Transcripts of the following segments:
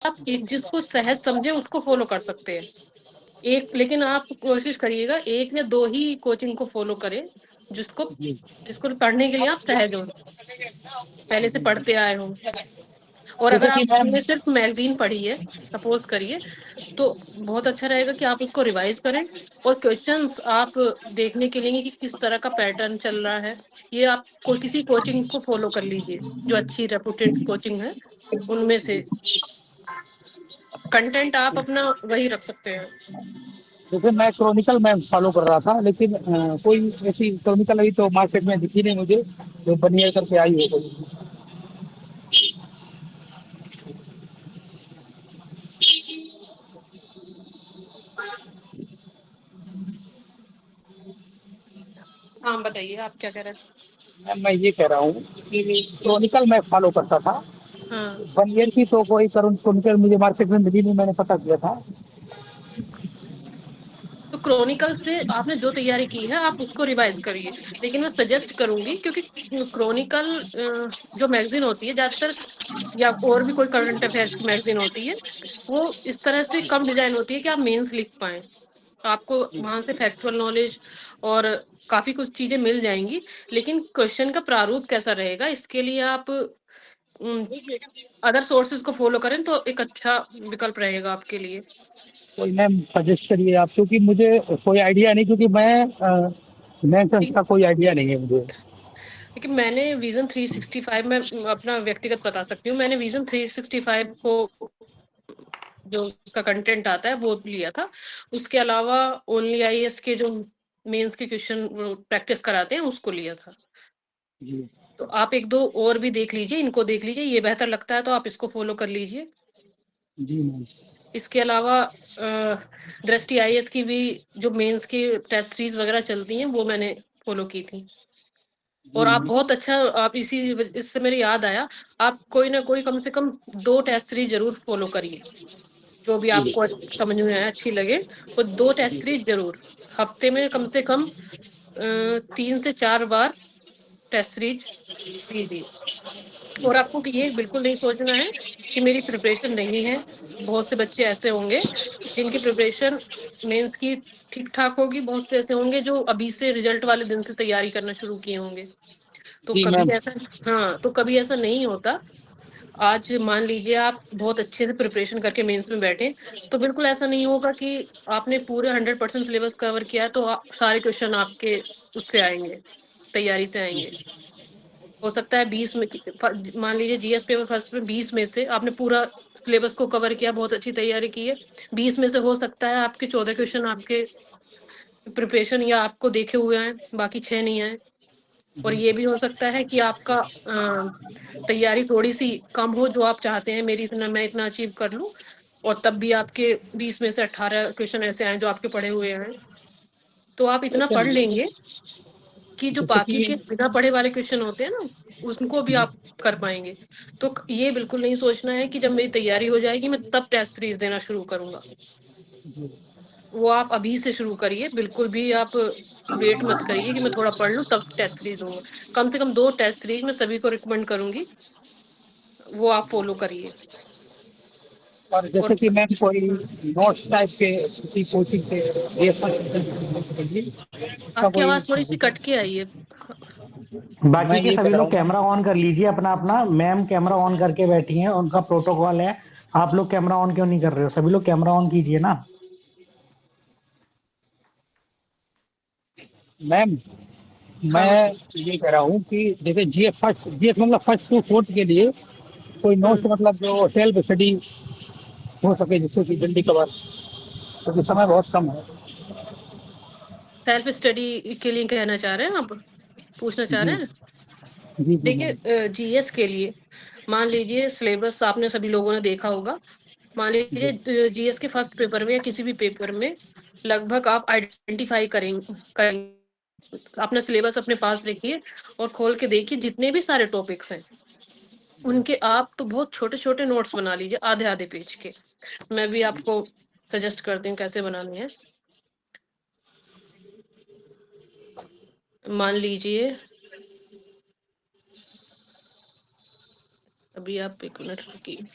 आप जिसको सहज समझे उसको फॉलो कर सकते हैं। एक, लेकिन आप कोशिश करिएगा 1 या 2 ही कोचिंग को फॉलो करें, जिसको जी जिसको पढ़ने के लिए आप सहज हो, पहले से पढ़ते आए हो। और जैसे अगर कि आप मैम, ने सिर्फ मैगजीन पढ़ी है, सपोज करिए, तो बहुत अच्छा रहेगा कि आप उसको रिवाइज करें, और क्वेश्चंस आप देखने के लिए कि किस तरह का पैटर्न चल रहा है, ये आप किसी कोचिंग को फॉलो कर लीजिए जो अच्छी रेपुटेड कोचिंग है, उनमें से कंटेंट आप अपना वही रख सकते हैं। जैसे मैं क्रॉनिकल में फॉलो कर रहा था, लेकिन कोई ऐसी क्रॉनिकल अभी तो मार्केट में दिखी नहीं मुझे, जो बनियर करके आई हो कोई। हाँ बताइए, आप क्या कह रहे हैं? मैम मैं ये कह रहा हूँ कि क्रॉनिकल मैं फॉलो करता था, हाँ, बनियर की तो कोई क्रॉनिकल मुझे मार्केट में मिली नहीं, मैंने पता किया था। तो क्रॉनिकल से आपने जो तैयारी की है आप उसको रिवाइज करिए, लेकिन मैं सजेस्ट करूंगी, क्योंकि क्रॉनिकल जो मैगजीन होती है ज्यादातर, या और भी कोई करंट अफेयर्स की मैगजीन होती है, वो इस तरह से कम डिजाइन होती है कि आप मेंस लिख पाए। आपको वहां से फैक्चुअल नॉलेज और काफी कुछ चीजें मिल जाएंगी, लेकिन क्वेश्चन का प्रारूप कैसा रहेगा इसके लिए आप अदर सोर्सेज को फॉलो करें तो एक अच्छा विकल्प रहेगा आपके लिए। कोई मैम सजेस्ट करिए आप, क्योंकि मुझे कोई आइडिया नहीं, क्योंकि मैं ठीक। का कोई आइडिया नहीं है मुझे। लेकिन मैंने विजन 365 में अपना व्यक्तिगत बता सकती हूँ, मैंने विजन 365 को जो उसका कंटेंट आता है वो लिया था। उसके अलावा ओनली आईएएस के जो मेंस के क्वेश्चन प्रैक्टिस कराते हैं उसको लिया था। जी तो आप 1-2 और भी देख लीजिए, इनको देख लीजिए, ये बेहतर लगता है तो आप इसको फॉलो कर लीजिए। जी मैम। इसके अलावा दृष्टि आईएएस की भी जो मेंस की टेस्ट सीरीज वगैरह चलती हैं वो मैंने फॉलो की थी। जी और आप मैम। बहुत अच्छा, आप इससे मेरे याद आया, आप कोई ना कोई कम से कम 2 टेस्ट सीरीज जरूर फॉलो करिए, जो भी जी आपको समझ में आए, अच्छी लगे, वो 2 टेस्ट सीरीज जरूर, हफ्ते में कम से कम 3 से 4 बार टेस्ट सीरीज लीजिए। और आपको कि ये बिल्कुल नहीं सोचना है कि मेरी प्रिपरेशन नहीं है। बहुत से बच्चे ऐसे होंगे जिनकी प्रिपरेशन मेंस की ठीक ठाक होगी, बहुत से ऐसे होंगे जो अभी से रिजल्ट वाले दिन से तैयारी करना शुरू किए होंगे। तो जी कभी मैम। ऐसा, हाँ, तो कभी ऐसा नहीं होता। आज मान लीजिए आप बहुत अच्छे से प्रिपरेशन करके मेंस में बैठे, तो बिल्कुल ऐसा नहीं होगा कि आपने पूरे 100% सिलेबस कवर किया है तो सारे क्वेश्चन आपके उससे आएंगे, तैयारी से आएंगे। हो सकता है 20 में मान लीजिए जीएस पेपर फर्स्ट में 20 में से आपने पूरा सिलेबस को कवर किया, बहुत अच्छी तैयारी की है, 20 में से हो सकता है आपके 14 क्वेश्चन आपके प्रिपरेशन या आपको देखे हुए हैं, बाकी 6 नहीं आए। और ये भी हो सकता है कि आपका तैयारी थोड़ी सी कम हो, जो आप चाहते हैं मेरी इतना, मैं इतना अचीव कर लूं, और तब भी आपके 20 में से 18 क्वेश्चन ऐसे आए जो आपके पढ़े हुए हैं। तो आप इतना जैसे पढ़ लेंगे कि जो जैसे बाकी कि के बिना पढ़े वाले क्वेश्चन होते हैं ना, उनको भी आप कर पाएंगे। तो ये बिल्कुल नहीं सोचना है कि जब मेरी तैयारी हो जाएगी मैं तब टेस्ट सीरीज देना शुरू करूंगा। वो आप अभी से शुरू करिए, बिल्कुल भी आप वेट मत करिए कि मैं थोड़ा पढ़ लूं तब टेस्ट सीरीज दूंगा। कम से कम 2 टेस्ट सीरीज मैं सभी को रिकमेंड करूंगी, वो आप फॉलो करिए। और और जैसे कि मैम कोई नोट्स टाइप के किसी कोचिंग से रेफर का आपकी कोई आवाज थोड़ी सी कट के आई है। मैं बाकी के ये कह सभी रहा लोग हूँ मैम। कैमरा ऑन कर लीजिए अपना अपना। मैम कैमरा ऑन करके बैठी हैं, उनका प्रोटोकॉल है। आप लोग कैमरा ऑन क्यों नहीं कर रहे हो? सभी लोग कैमरा ऑन कीजिए ना। मैम हाँ मैं बताइए। ये कह रहा हूँ कि जैसे जीएस मतलब फर्स्ट टू फोर्थ के लिए कोई नोट्स, हम्म मतलब जो सेल्फ स्टडी हो सके, जिससे कि जल्दी कवर, क्योंकि समय बहुत कम है। सेल्फ स्टडी के लिए कहना चाह रहे हैं आप, पूछना चाह जी रहे हैं? जी जी मैम। देखिए जीएस के लिए मान लीजिए सिलेबस आपने सभी लोगों ने देखा होगा। मान जी लीजिए जीएस के फर्स्ट पेपर में या किसी भी पेपर में लगभग आप आइडेंटिफाई करेंगे, अपना सिलेबस अपने पास रखिए और खोल के देखिए जितने भी सारे टॉपिक्स हैं उनके आप तो बहुत छोटे छोटे नोट्स बना लीजिए, आधे आधे पेज के। मैं भी आपको सजेस्ट करती हूँ कैसे बनाने हैं। मान लीजिए, अभी आप 1 मिनट रुकिए।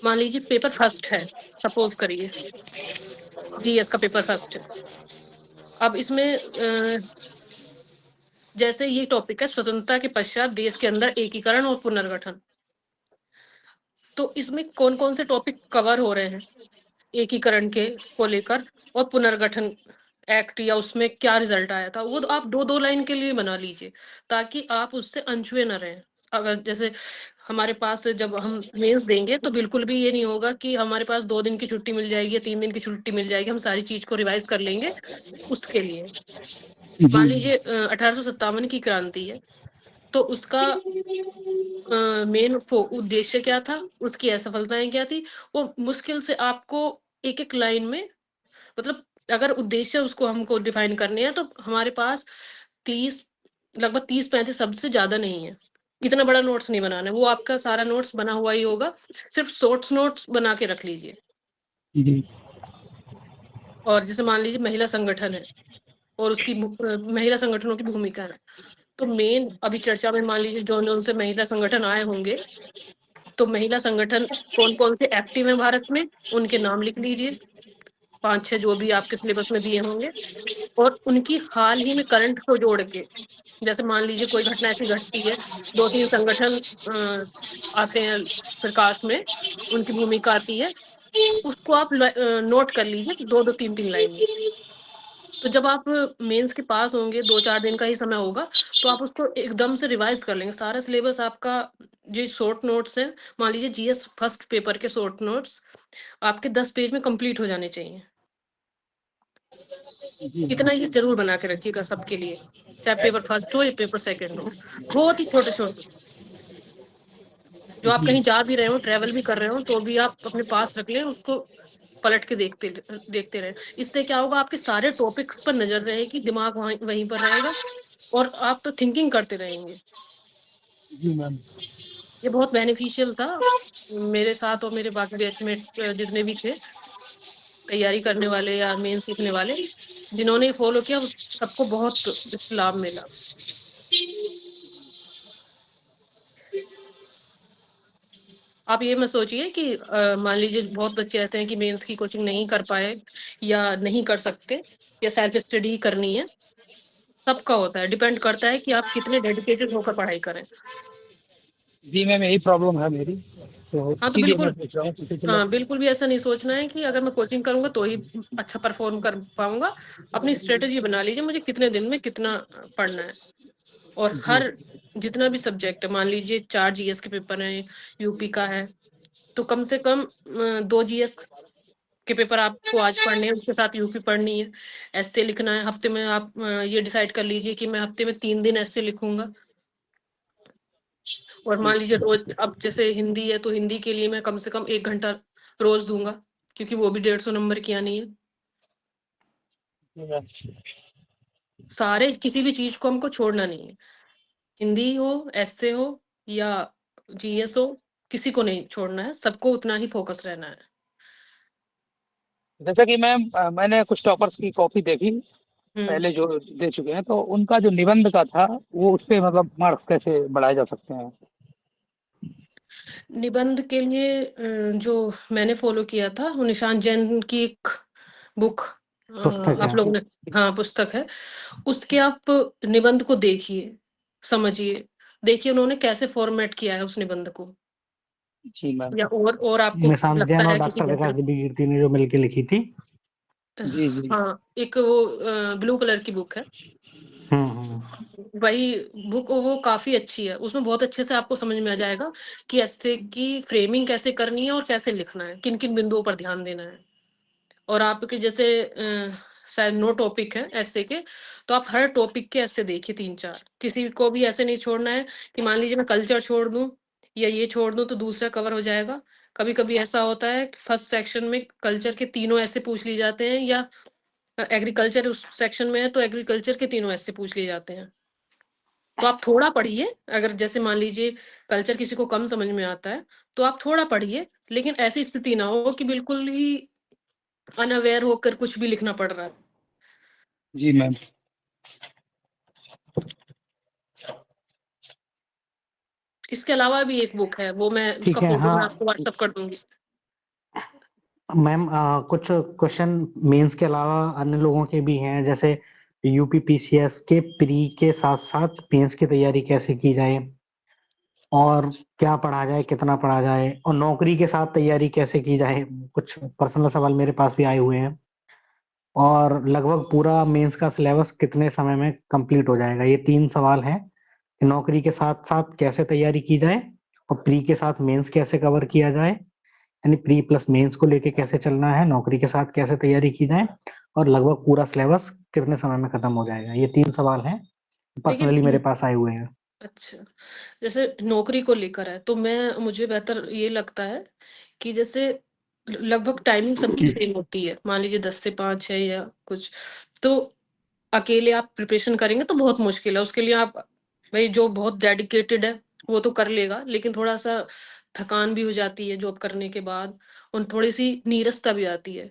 मान लीजिए पेपर फर्स्ट है, सपोज करिए जीएस का पेपर फर्स्ट है। अब इसमें जैसे ये टॉपिक है स्वतंत्रता के पश्चात देश के अंदर एकीकरण और पुनर्गठन, तो इसमें कौन कौन से टॉपिक कवर हो रहे हैं एकीकरण के को लेकर, और पुनर्गठन एक्ट या उसमें क्या रिजल्ट आया था, वो तो आप दो दो लाइन के लिए बना लीजिए, ताकि आप उससे अनछुए न रहें। अगर जैसे हमारे पास जब हम मेंस देंगे तो बिल्कुल भी ये नहीं होगा कि हमारे पास 2 दिन की छुट्टी मिल जाएगी या 3 दिन की छुट्टी मिल जाएगी, हम सारी चीज को रिवाइज कर लेंगे उसके लिए। मान जी लीजिए 1857 की क्रांति है, तो उसका मेन उद्देश्य क्या था, उसकी असफलताएं क्या थी, वो मुश्किल से आपको एक एक लाइन में, मतलब अगर उद्देश्य उसको हमको डिफाइन करने हैं तो हमारे पास 30 लगभग 30-35 शब्द से ज्यादा नहीं है। इतना बड़ा नोट्स नहीं बनाना है, वो आपका सारा नोट्स बना हुआ ही होगा, सिर्फ शॉर्ट्स नोट्स बना के रख लीजिए। जी और जैसे मान लीजिए महिला संगठन है और उसकी महिला संगठनों की भूमिका है, तो मेन अभी चर्चा में मान लीजिए जो जो उनसे महिला संगठन आए होंगे, तो महिला संगठन कौन कौन से एक्टिव हैं भारत में, उनके नाम लिख लीजिए, 5-6 जो भी आपके सिलेबस में दिए होंगे, और उनकी हाल ही में करंट को जोड़ के, जैसे मान लीजिए कोई घटना ऐसी घटती है, 2-3 संगठन आते हैं प्रकाश में, उनकी भूमिका आती है, उसको आप नोट कर लीजिए 2-2 3-3 लाइन में। तो जब आप मेंस के पास होंगे, 2-4 दिन का ही समय होगा, तो आप उसको एकदम से रिवाइज कर लेंगे सारा सिलेबस आपका। जो शॉर्ट नोट्स हैं, मान लीजिए जीएस फर्स्ट पेपर के शॉर्ट नोट्स आपके 10 पेज में कंप्लीट हो जाने चाहिए। जी इतना ही जरूर बना के रखिएगा सबके लिए, चाहे पेपर फर्स्ट हो या पेपर सेकंड हो। बहुत ही छोटे छोटे, जो आप जी कहीं जा भी रहे हो, ट्रेवल भी कर रहे हो, तो भी आप अपने पास रख लें, उसको पलट के देखते देखते रहे। इससे क्या होगा, आपके सारे टॉपिक्स पर नजर रहेगी, दिमाग वहीं पर रहेगा, और आप तो थिंकिंग करते रहेंगे। जी मैम। ये बहुत बेनिफिशियल था मेरे साथ, और मेरे बाकी बैचमेट जितने भी थे तैयारी करने वाले या मेंस लिखने वाले, जिन्होंने फॉलो किया, सबको बहुत इससे लाभ मिला। आप ये मत सोचिए कि मान लीजिए बहुत बच्चे ऐसे हैं कि मेंस की कोचिंग नहीं कर पाए या नहीं कर सकते, या सेल्फ स्टडी करनी है, सबका होता है, डिपेंड करता है कि आप कितने डेडिकेटेड होकर पढ़ाई करें। जी मैम, यही प्रॉब्लम है मेरी, तो हाँ तो इसीलिए मैं बिल्कुल, पूछ रहा हूँ कि चलो। हाँ बिल्कुल भी ऐसा नहीं सोचना है कि अगर मैं कोचिंग करूंगा तो ही अच्छा परफॉर्म कर पाऊंगा। अपनी स्ट्रेटेजी बना लीजिए, मुझे कितने दिन में कितना पढ़ना है, और जी हर जितना भी सब्जेक्ट है, मान लीजिए 4 जीएस के पेपर हैं, यूपी का है, तो कम से कम 2 जीएस के पेपर आपको आज पढ़ने हैं, उसके साथ यूपी पढ़नी है, एसए लिखना है। हफ्ते में आप ये डिसाइड कर लीजिए कि मैं हफ्ते में 3 दिन एसए लिखूंगा। और मान लीजिए रोज, अब जैसे हिंदी है तो हिंदी के लिए मैं कम से कम 1 घंटा रोज दूंगा, क्योंकि वो भी 150 नंबर की आनी है। मैम। सारे किसी भी चीज को हमको छोड़ना नहीं है, हिंदी हो, एसए हो या जीएस हो, किसी को नहीं छोड़ना है, सबको उतना ही फोकस रहना है। जैसा कि मैम मैंने कुछ टॉपर्स की कॉपी देखी हम्म पहले जो दे चुके हैं, तो उनका जो निबंध का था वो उससे मतलब मार्क्स कैसे बढ़ाए जा सकते हैं? निबंध के लिए जो मैंने फॉलो किया था, वो निशांत जैन की एक बुक पुस्तक आप है। लोगों ने, हाँ पुस्तक है, उसके आप निबंध को देखिए, समझिए, देखिए उन्होंने कैसे फॉर्मेट किया है उस निबंध को, जी मैम। या और आपको निशांत लगता जैन और है किसी डॉक्टर विकास बेहतर। कीर्ति ने जो मिलके लिखी थी। जी जी। हाँ, एक वो ब्लू कलर की बुक है, हम्म। वही बुक, वो काफी अच्छी है, उसमें बहुत अच्छे से आपको समझ में आ जाएगा कि ऐसे की फ्रेमिंग कैसे करनी है और कैसे लिखना है, किन किन बिंदुओं पर ध्यान देना है। और आपके जैसे शायद 9 टॉपिक है ऐसे के, तो आप हर टॉपिक के ऐसे देखिए 3-4, किसी को भी ऐसे नहीं छोड़ना है कि मान लीजिए मैं कल्चर छोड़ दूं या ये छोड़ दूं तो दूसरा कवर हो जाएगा। कभी कभी ऐसा होता है कि फर्स्ट सेक्शन में कल्चर के तीनों ऐसे पूछ लिए जाते हैं, या एग्रीकल्चर उस सेक्शन में है तो एग्रीकल्चर के तीनों ऐसे पूछ लिए जाते हैं। तो आप थोड़ा पढ़िए, अगर जैसे मान लीजिए कल्चर किसी को कम समझ में आता है, तो आप थोड़ा पढ़िए, लेकिन ऐसी स्थिति ना हो कि बिल्कुल ही अनअवेयर होकर कुछ भी लिखना पड़ रहा है। जी मैम। इसके अलावा भी एक बुक है, वो मैं उसका ठीक है। फोटो हाँ, मैं आपको व्हाट्सअप कर दूंगी। मैम कुछ क्वेश्चन मेंस के अलावा अन्य लोगों के भी हैं, जैसे यूपीपीसीएस के प्री के साथ साथ मेंस की तैयारी कैसे की जाए, और क्या पढ़ा जाए, कितना पढ़ा जाए, और नौकरी के साथ तैयारी कैसे की जाए। कुछ पर्सनल सवाल मेरे पास भी आए हुए हैं। और लगभग पूरा मेंस का सिलेबस कितने समय में कंप्लीट हो जाएगा, ये 3 सवाल हैं कि नौकरी के साथ साथ कैसे तैयारी की जाए, और प्री के साथ मेंस कैसे कवर किया जाए, यानी प्री प्लस मेंस को लेके कैसे चलना है, नौकरी के साथ कैसे तैयारी की जाए, और लगभग पूरा सिलेबस कितने समय में खत्म हो जाएगा। ये 3 सवाल हैं पर्सनली मेरे देखिए पास आए हुए हैं। अच्छा, जैसे नौकरी को लेकर है तो मुझे बेहतर ये लगता है कि जैसे लगभग टाइमिंग सबकी सेम होती है, मान लीजिए 10 से 5 है या कुछ, तो अकेले आप प्रिपरेशन करेंगे तो बहुत मुश्किल है। उसके लिए आप भाई जो बहुत डेडिकेटेड है वो तो कर लेगा, लेकिन थोड़ा-सा थकान भी हो जाती है जॉब करने के बाद और थोड़ी-सी नीरसता भी आती है।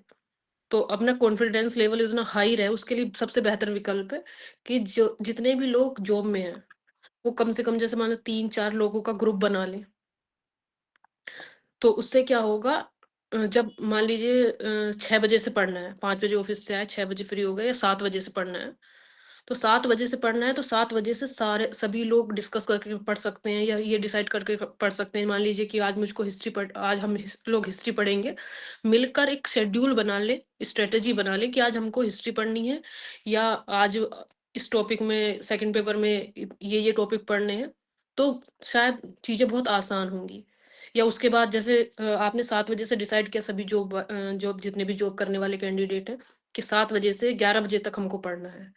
तो अपना कॉन्फिडेंस लेवल इतना हाई रहे उसके लिए सबसे बेहतर विकल्प है कि जो जितने भी लोग जॉब में हैं, वो कम से कम जैसे मान लो 3-4 लोगों का ग्रुप बना लें। तो उससे क्या होगा, जब मान लीजिए 6 बजे से पढ़ना है, 5 बजे ऑफ़िस से आए, 6 बजे फ्री हो गए या 7 बजे से पढ़ना है। तो 7 बजे से पढ़ना है तो 7 बजे से सारे सभी लोग डिस्कस करके पढ़ सकते हैं या ये डिसाइड करके पढ़ सकते हैं। मान लीजिए कि आज हम लोग हिस्ट्री पढ़ेंगे, मिलकर एक शेड्यूल बना लें, स्ट्रेटजी बना लें कि आज हमको हिस्ट्री पढ़नी है या आज इस टॉपिक में सेकंड पेपर में ये टॉपिक पढ़ने हैं, तो शायद चीज़ें बहुत आसान होंगी। या उसके बाद जैसे आपने 7 बजे से डिसाइड किया सभी जॉब जितने भी जॉब करने वाले कैंडिडेट हैं कि 7 बजे से 11 बजे तक हमको पढ़ना है।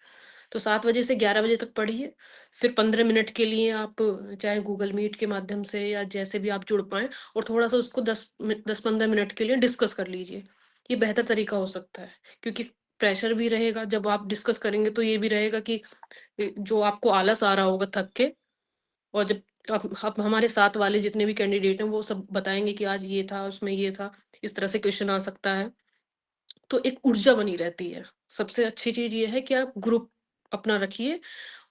तो 7 बजे से 11 बजे तक पढ़िए, फिर 15 मिनट के लिए आप चाहे गूगल मीट के माध्यम से या जैसे भी आप जुड़ पाएँ और थोड़ा-सा उसको 10-15 मिनट के लिए डिस्कस कर लीजिए। ये बेहतर तरीका हो सकता है, क्योंकि प्रेशर भी रहेगा जब आप डिस्कस करेंगे तो ये भी रहेगा कि जो आपको आलस आ रहा होगा थक के, और जब अब हमारे साथ वाले जितने भी कैंडिडेट हैं वो सब बताएँगे कि आज ये था, उसमें ये था, इस तरह से क्वेश्चन आ सकता है। तो एक ऊर्जा बनी रहती है। सबसे अच्छी चीज़ ये है कि आप ग्रुप अपना रखिए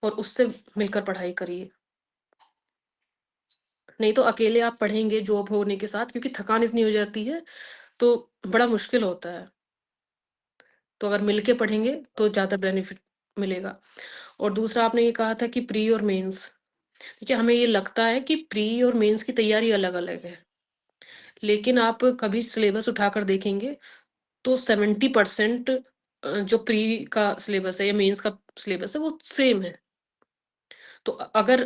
और उससे मिलकर पढ़ाई करिए। नहीं तो अकेले आप पढ़ेंगे जॉब होने के साथ, क्योंकि थकान इतनी हो जाती है, तो बड़ा मुश्किल होता है। तो अगर मिल के पढ़ेंगे तो ज़्यादा बेनिफिट मिलेगा। और दूसरा आपने ये कहा था कि प्री और मेंस, देखिए हमें ये लगता है कि प्री और मेंस की तैयारी अलग-अलग है। लेकिन आप कभी सिलेबस उठाकर देखेंगे तो 70% जो प्री का सिलेबस है या मेंस का सिलेबस है वो सेम है। तो अगर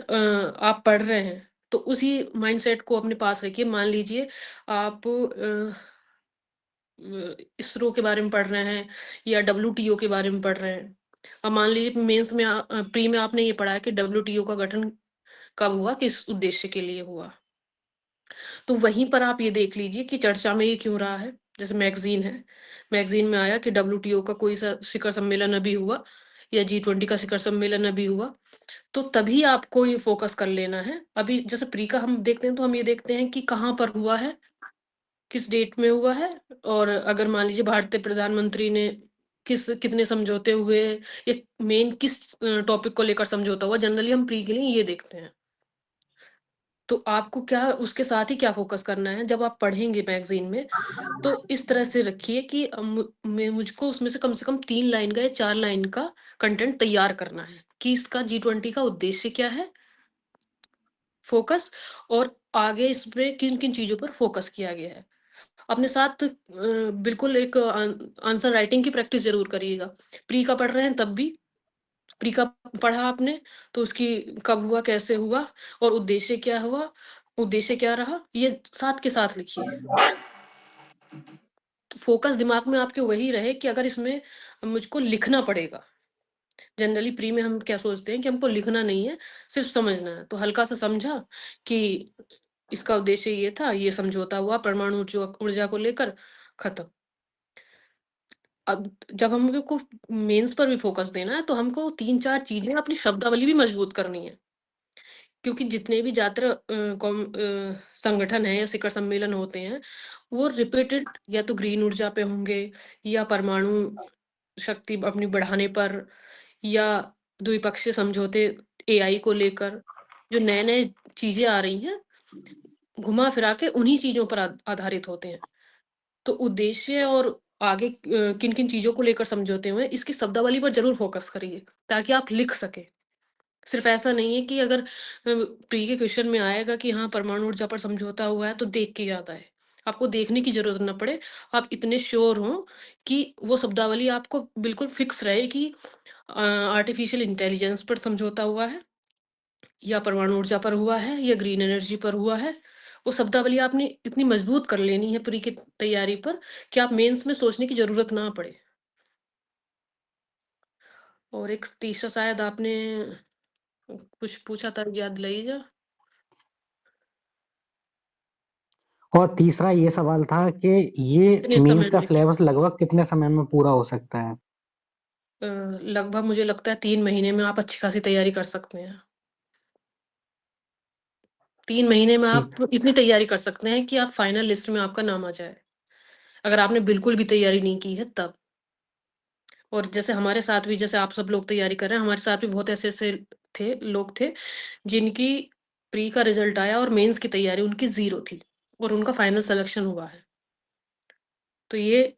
आप पढ़ रहे हैं तो उसी माइंडसेट को अपने पास रखिए। मान लीजिए आप इसरो के बारे में पढ़ रहे हैं या डब्ल्यूटीओ के बारे में पढ़ रहे हैं। अब मान लीजिए मेंस में प्री में आपने ये पढ़ा है कि डब्ल्यूटीओ का गठन कब हुआ, किस उद्देश्य के लिए हुआ। तो वहीं पर आप ये देख लीजिए कि चर्चा में ये क्यों रहा है। जैसे मैगज़ीन है, मैगज़ीन में आया कि डब्ल्यूटीओ का कोई सा शिखर सम्मेलन अभी हुआ या जी20 का शिखर सम्मेलन अभी हुआ। तो तभी आपको ये फ़ोकस कर लेना है। अभी जैसे प्री का हम देखते हैं तो हम ये देखते हैं कि कहाँ पर हुआ है, किस डेट में हुआ है, और अगर मान लीजिए भारतीय प्रधानमंत्री ने कितने समझौते हुए या मेन किस टॉपिक को लेकर समझौता हुआ, जनरली हम प्री के लिए ये देखते हैं। तो आपको क्या उसके साथ ही क्या फ़ोकस करना है जब आप पढ़ेंगे मैगज़ीन में, तो इस तरह से रखिए कि मुझको उसमें से कम 3 लाइन का या 4 लाइन का कंटेंट तैयार करना है कि इसका जी20 का उद्देश्य क्या है, फ़ोकस, और आगे इसमें किन-किन चीज़ों पर फ़ोकस किया गया है। अपने साथ बिल्कुल एक आंसर राइटिंग की प्रैक्टिस ज़रूर करिएगा। प्री का पढ़ रहे हैं तब भी, प्री का पढ़ा आपने तो उसकी कब हुआ, कैसे हुआ और उद्देश्य क्या रहा, ये साथ के साथ लिखिए। तो फ़ोकस दिमाग में आपके वही रहे कि अगर इसमें मुझको लिखना पड़ेगा। जनरली प्री में हम क्या सोचते हैं कि हमको लिखना नहीं है, सिर्फ़ समझना है। तो हल्का सा समझा कि इसका उद्देश्य ये था, ये समझौता हुआ परमाणु ऊर्जा ऊर्जा को लेकर, खत्म। अब जब हम लोग को मेंस पर भी फ़ोकस देना है, तो हमको 3-4 चीज़ें अपनी शब्दावली भी मजबूत करनी है। क्योंकि जितने भी संगठन हैं या शिखर सम्मेलन होते हैं, वो रिपीटेड या तो ग्रीन ऊर्जा पे होंगे या परमाणु शक्ति अपनी बढ़ाने पर या द्विपक्षीय समझौते एआई को लेकर, जो नए-नए चीज़ें आ रही हैं, घुमा-फिरा के उन्हीं चीज़ों पर आधारित होते हैं। तो उद्देश्य और आगे किन-किन चीज़ों को लेकर समझौते हुए हैं, इसकी शब्दावली पर ज़रूर फ़ोकस करिए, ताकि आप लिख सकें। सिर्फ़ ऐसा नहीं है कि अगर प्री के क्वेश्चन में आएगा कि हाँ, परमाणु ऊर्जा पर समझौता हुआ है, तो देख के याद आए। आपको देखने की ज़रूरत ना पड़े, आप इतने श्योर हों कि वो शब्दावली आपको बिल्कुल फ़िक्स रहे कि आर्टिफ़िशियल इंटेलिजेंस पर समझौता हुआ है, या परमाणु ऊर्जा पर हुआ है, या ग्रीन एनर्जी पर हुआ है। वो शब्दावली आपने इतनी मज़बूत कर लेनी है प्री की तैयारी पर कि आप मेंस में सोचने की ज़रूरत ना पड़े। और एक तीसरा शायद आपने कुछ पूछा था, याद दिलाइए ज़रा? और तीसरा ये सवाल था कि ये कितने मेंस समय का में? सिलेबस लगभग कितने समय में पूरा हो सकता है? लगभग मुझे लगता है 3 महीने में आप अच्छी खासी तैयारी कर सकते हैं। 3 महीने में आप ठीक। इतनी तैयारी कर सकते हैं कि आप फाइनल लिस्ट में आपका नाम आ जाए। अगर आपने बिल्कुल भी तैयारी नहीं की है तब। और जैसे हमारे साथ भी, जैसे आप सब लोग तैयारी कर रहे हैं, हमारे साथ भी बहुत ऐसे-ऐसे लोग थे, जिनकी प्री का रिज़ल्ट आया और मेंस की तैयारी उनकी 0 थी और उनका फाइनल सिलेक्शन हुआ है। तो ये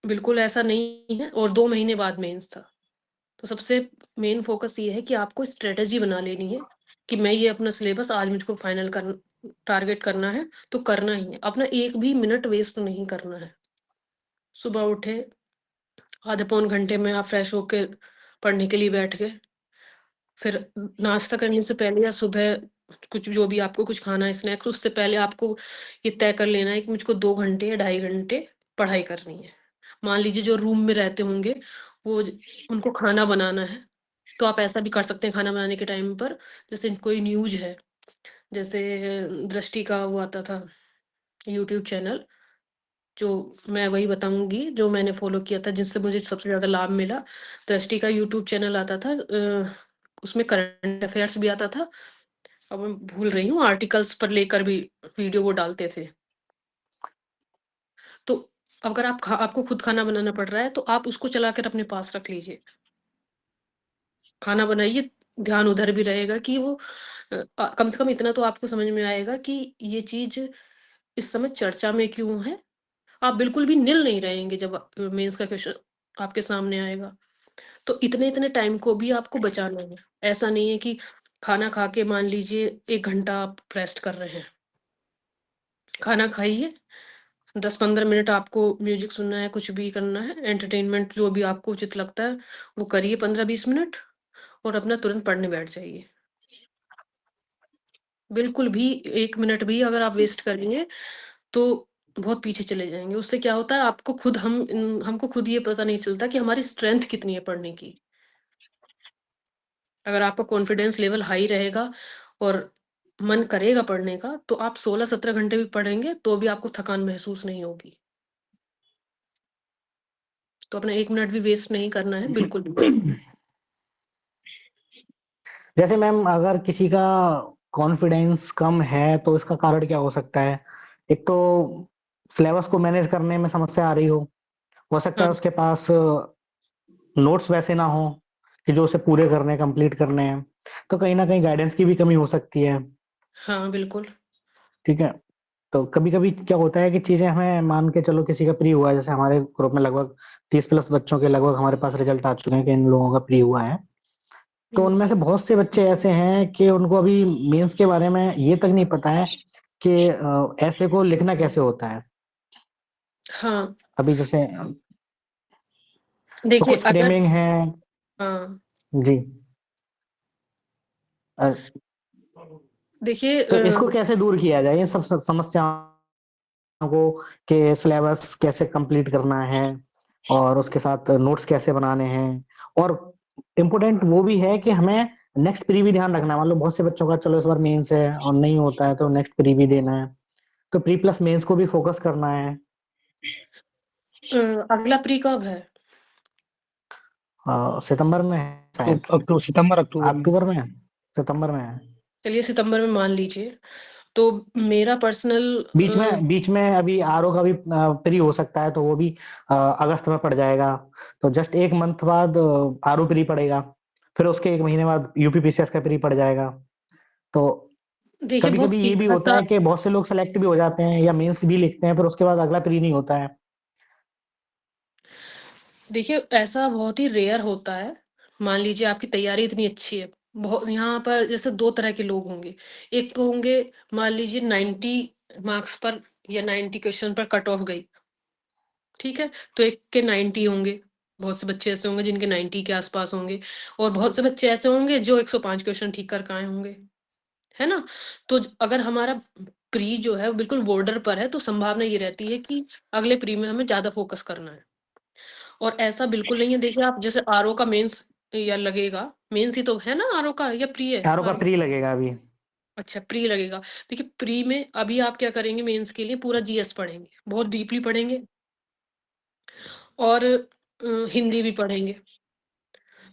बिल्कुल ऐसा नहीं है, और 2 महीने बाद मेंस था। तो सबसे मेन फ़ोकस ये है कि आपको स्ट्रैटेजी बना लेनी है कि मैं ये अपना सिलेबस आज मुझको फाइनल टारगेट करना है, तो करना ही है। अपना 1 भी मिनट वेस्ट नहीं करना है। सुबह उठे, आधे पौन घंटे में आप फ्रेश होके पढ़ने के लिए बैठ गए। फिर नाश्ता करने से पहले या सुबह कुछ जो भी आपको कुछ खाना है स्नैक्स, उससे पहले आपको ये तय कर लेना है कि मुझको 2 घंटे या ढाई घंटे पढ़ाई करनी है। मान लीजिए जो रूम में रहते होंगे, वो ज उनको खाना बनाना है, तो आप ऐसा भी कर सकते हैं खाना बनाने के टाइम पर, जैसे कोई न्यूज़ है, जैसे दृष्टि का वो आता था यूट्यूब चैनल, जो मैं वही बताऊँगी जो मैंने फ़ॉलो किया था, जिससे मुझे सबसे ज़्यादा लाभ मिला। दृष्टि का यूट्यूब चैनल आता था, उसमें करंट अफ़ेयर्स भी आता था, अब मैं भूल रही हूँ, आर्टिकल्स पर लेकर भी वीडियो वो डालते थे। तो अगर आपको खुद खाना बनाना पड़ रहा है, तो आप उसको चलाकर अपने पास रख लीजिए। खाना बनाइए, ध्यान उधर भी रहेगा कि वो कम से कम इतना तो आपको समझ में आएगा कि ये चीज़ इस समय चर्चा में क्यों है। आप बिल्कुल भी निल नहीं रहेंगे जब मेंस का क्वेश्चन आपके सामने आएगा। तो इतने-इतने टाइम को भी आपको बचाना है। ऐसा नहीं है कि खाना खा के मान लीजिए 1 घंटा आप रेस्ट कर रहे हैं। खाना खाइए, 10-15 मिनट आपको म्यूज़िक सुनना है, कुछ भी करना है, एंटरटेनमेंट जो भी आपको उचित लगता है, वो करिए 15-20 मिनट और अपना तुरंत पढ़ने बैठ जाइए। बिल्कुल भी 1 मिनट भी अगर आप वेस्ट करेंगे, तो बहुत पीछे चले जाएँगे। उससे क्या होता है, आपको खुद हमको खुद ये पता नहीं चलता कि हमारी स्ट्रेंथ कितनी है पढ़ने की। अगर आपका कॉन्फिडेंस लेवल हाई रहेगा और मन करेगा पढ़ने का, तो आप 16-17 घंटे भी पढ़ेंगे, तो भी आपको थकान महसूस नहीं होगी। तो अपना 1 मिनट भी वेस्ट नहीं करना है, बिल्कुल भी। जैसे मैम अगर किसी का कॉन्फिडेंस कम है तो इसका कारण क्या हो सकता है? एक तो सिलेबस को मैनेज करने में समस्या आ रही हो सकता है हाँ, उसके पास नोट्स वैसे ना हो कि जो उसे पूरे करने हैं, कंप्लीट करने हैं। तो कहीं न कहीं गाइडेंस की भी कमी हो सकती है, हाँ, बिल्कुल। ठीक है? तो कभी-कभी क्या होता है कि चीज़ें हमें मान के चलो किसी का प्री हुआ है, जैसे हमारे ग्रुप में लगभग 30 प्लस बच्चों के लगभग हमारे पास रिजल्ट आ चुके हैं कि इन लोगों का प्री हुआ है। तो हुँ, उनमें से बहुत से बच्चे ऐसे हैं कि उनको अभी मेंस के बारे में ये तक नहीं पता है कि ऐसे को लिखना कैसे होता है। हाँ, अभी जैसे तो देखिए कुछ अगर फ्रेमिंग है। हाँ, जी। अ, देखिए तो इसको कैसे दूर किया जाए, इन सब समस्याओं को कि सिलेबस कैसे कंप्लीट करना है और उसके साथ नोट्स कैसे बनाने हैं और इम्पोर्टेंट वो भी है कि हमें नेक्स्ट प्री भी ध्यान रखना है। मान लो बहुत से बच्चों का चलो इस बार मेंस है और नहीं होता है तो नेक्स्ट प्री भी देना है, तो प्री प्लस मेंस को भी फोकस करना है। अगला प्री कब है? सितंबर में है तो शायद, अब तो सितंबर अक्टूबर में। अक्टूबर में है, सितंबर में है। चलिए सितंबर में मान लीजिए, तो मेरा पर्सनल बीच में अभी आरओ का भी प्री हो सकता है तो वो भी अगस्त में पड़ जाएगा। तो जस्ट 1 मंथ बाद आरओ प्री पड़ेगा, फिर उसके 1 महीने बाद यूपीपीसीएस का प्री पड़ जाएगा। तो देखिए बहुत कभी-कभी ये भी होता सीधा-सा है कि बहुत से लोग सेलेक्ट भी हो जाते हैं या मेंस भी लिखते हैं, फिर उसके बाद अगला प्री नहीं होता है। देखिए, ऐसा बहुत ही रेयर होता है। मान लीजिए आपकी तैयारी इतनी अच्छी है, बहुत यहाँ पर जैसे 2 तरह के लोग होंगे। एक तो होंगे मान लीजिए 90 मार्क्स पर या 90 क्वेश्चन पर कट ऑफ गई, ठीक है? तो एक के 90 होंगे, बहुत से बच्चे ऐसे होंगे जिनके 90 के आस-पास होंगे और बहुत से बच्चे ऐसे होंगे जो 105 क्वेश्चन ठीक कर के आए होंगे, है ना? तो अगर हमारा प्री जो है वो बिल्कुल बॉर्डर पर है, तो संभावना ये रहती है कि अगले प्री में हमें ज़्यादा फोकस करना है। और ऐसा बिल्कुल नहीं है, देखिए आप जैसे आरओ का मेंस या लगेगा, मेंस ही तो है ना आरओ का या प्री है? आरओ का प्री लगेगा अभी। अच्छा, प्री लगेगा। देखिए प्री में अभी आप क्या करेंगे, मेंस के लिए पूरा जीएस पढ़ेंगे, बहुत डीपली पढ़ेंगे और हिंदी भी पढ़ेंगे।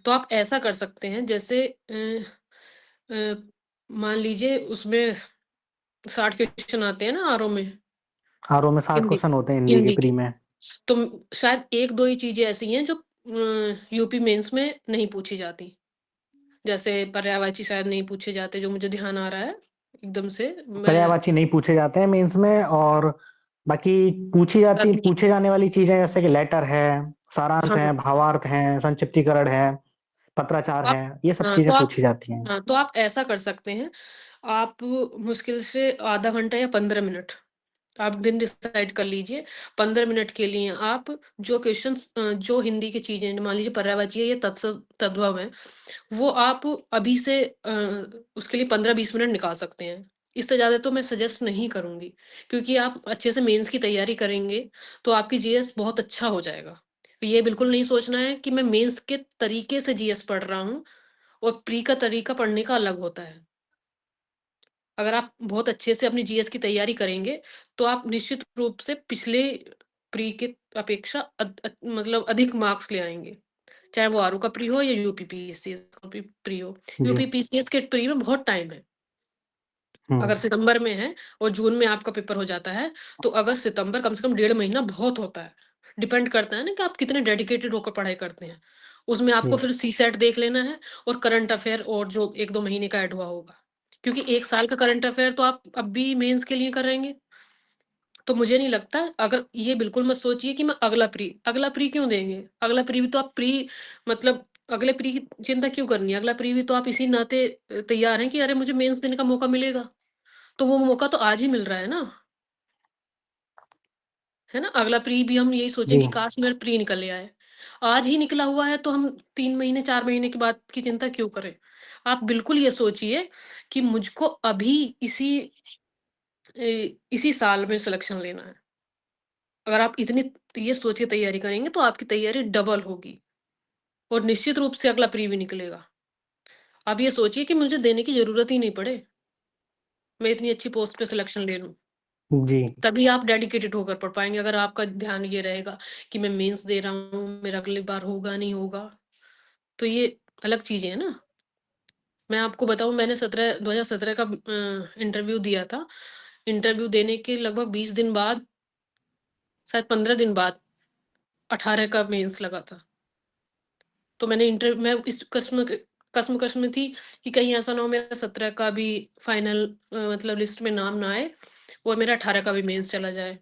तो आप ऐसा कर सकते हैं जैसे मान लीजिए उसमें 60 क्वेश्चन आते हैं ना आरओ में, आरओ में 60 हिंदी क्वेश्चन होते हैं हिंदी के हिंदी प्री के। में। तो शायद 1-2 ही चीज़ें ऐसी हैं जो यूपी मेंस में नहीं पूछी जाती। जैसे पर्यायवाची शायद नहीं पूछे जाते, जो मुझे ध्यान आ रहा है एकदम से। मैं पर्यायवाची नहीं पूछे जाते हैं मेंस में, और बाकी पूछे जाने वाली चीजें जैसे कि लेटर है, सारांश है, हाँ, भावार्थ है, संक्षिप्तीकरण है, पत्राचार आप है, ये सब हाँ, चीजें पूछी जाती हैं। तो आप ऐसा कर सकते हैं, आप मुश्किल से आधा घंटा या 15 मिनट आप दिन डिसाइड कर लीजिए। 15 मिनट के लिए आप जो क्वेश्चंस जो हिंदी की चीज़ें मान लीजिए पर्यायवाची है या तद्भव है, वो आप अभी से उसके लिए 15-20 मिनट निकाल सकते हैं। इससे ज़्यादा तो मैं सजेस्ट नहीं करूँगी, क्योंकि आप अच्छे से मेंस की तैयारी करेंगे, तो आपकी जीएस बहुत अच्छा हो जाएगा। ये बिल्कुल नहीं सोचना है कि मैं मेंस के तरीके से जीएस पढ़ रहा हूँ और प्री का तरीका पढ़ने का अलग होता है। अगर आप बहुत अच्छे से अपनी जीएस की तैयारी करेंगे, तो आप निश्चित रूप से पिछले प्री के अपेक्षा मतलब अधिक मार्क्स ले आएँगे। चाहे वो आरओ का प्री हो या यूपीपीसीएस का प्री हो। जी। यूपीपीसीएस के प्री में बहुत टाइम है। हम्म। अगर सितंबर में है और जून में आपका पेपर हो जाता है, तो अगस्त सितंबर कम से कम 1.5 महीना बहुत होता है। डिपेंड करता है ना कि आप कितने डेडिकेटेड होकर पढ़ाई करते हैं। उसमें आपको जी। फिर सीसैट देख लेना है और करंट अफेयर और जो 1-2 महीने का ऐड हुआ होगा। क्योंकि 1 साल का करंट अफेयर तो आप अब भी मेंस के लिए करेंगे। तो मुझे नहीं लगता, अगर ये बिल्कुल मत सोचिए कि मैं अगला प्री क्यों देंगे? अगला प्री भी तो आप प्री मतलब अगले प्री की चिंता क्यों करनी है? अगला प्री भी तो आप इसी नाते तैयार हैं कि अरे मुझे मेंस देने का मौका मिलेगा। तो वो मौका तो आज ही मिल रहा है ना? अगला प्री भी हम यही सोचें जी। कि काश मेरा प्री निकल आए। आज ही निकला हुआ है तो हम 3 महीने 4 महीने के बाद की चिंता क्यों करें? आप बिल्कुल ये सोचिए कि मुझको अभी इसी साल में सिलेक्शन लेना है। अगर आप इतनी ये सोच के तैयारी करेंगे तो आपकी तैयारी डबल होगी और निश्चित रूप से अगला प्री भी निकलेगा। आप ये सोचिए कि मुझे देने की ज़रूरत ही नहीं पड़े, मैं इतनी अच्छी पोस्ट पे सिलेक्शन ले लूँ। जी। तभी आप डेडिकेटेड होकर पढ़ पाएँगे। अगर आपका ध्यान ये रहेगा कि मैं मेंस दे रहा हूँ, मेरा अगली बार होगा, नहीं होगा, तो ये अलग चीज़ें हैं ना। मैं आपको बताऊँ, मैंने 2017 का इंटरव्यू दिया था। इंटरव्यू देने के लगभग 20 दिन बाद, शायद 15 दिन बाद 18 का मेंस लगा था। तो मैं इस कश्मकश में थी कि कहीं ऐसा ना हो मेरा 17 का भी फाइनल मतलब लिस्ट में नाम ना आए और मेरा 18 का भी मेंस चला जाए।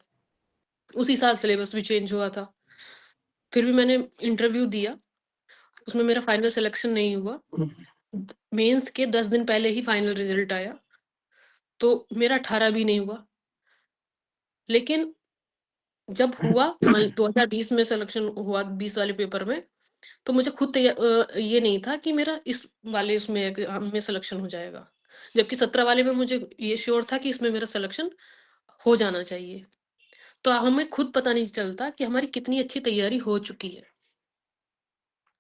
उसी साल सिलेबस भी चेंज हुआ था। फिर भी मैंने इंटरव्यू दिया, उसमें मेरा फाइनल सिलेक्शन नहीं हुआ। मेंस के 10 दिन पहले ही फाइनल रिजल्ट आया, तो मेरा 18 भी नहीं हुआ। लेकिन जब हुआ 2020 में सिलेक्शन हुआ 20 वाले पेपर में, तो मुझे खुद ये नहीं था कि मेरा इस वाले उसमें एग्ज़ाम में सिलेक्शन हो जाएगा। जबकि 17 वाले में मुझे ये श्योर था कि इसमें मेरा सिलेक्शन हो जाना चाहिए। तो हमें खुद पता नहीं चलता कि हमारी कितनी अच्छी तैयारी हो चुकी है।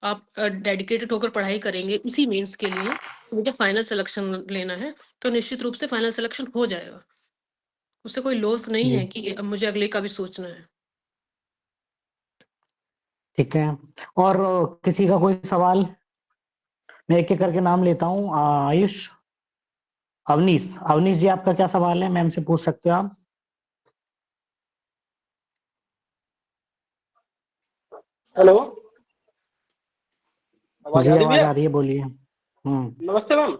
आप डेडिकेटेड होकर पढ़ाई करेंगे इसी मेंस के लिए, मुझे फाइनल सिलेक्शन लेना है, तो निश्चित रूप से फाइनल सिलेक्शन हो जाएगा। उससे कोई लॉस नहीं जी। है कि अब मुझे अगले का भी सोचना है। ठीक है। और किसी का कोई सवाल? मैं एक एक करके नाम लेता हूँ। आयुष, अवनीश। अवनीश जी, आपका क्या सवाल है? मैम से पूछ सकते हो आप। हेलो। आवाज जी, आ रही आवाज भैया? आ रही है, बोलिए। हम्म। नमस्ते मैम।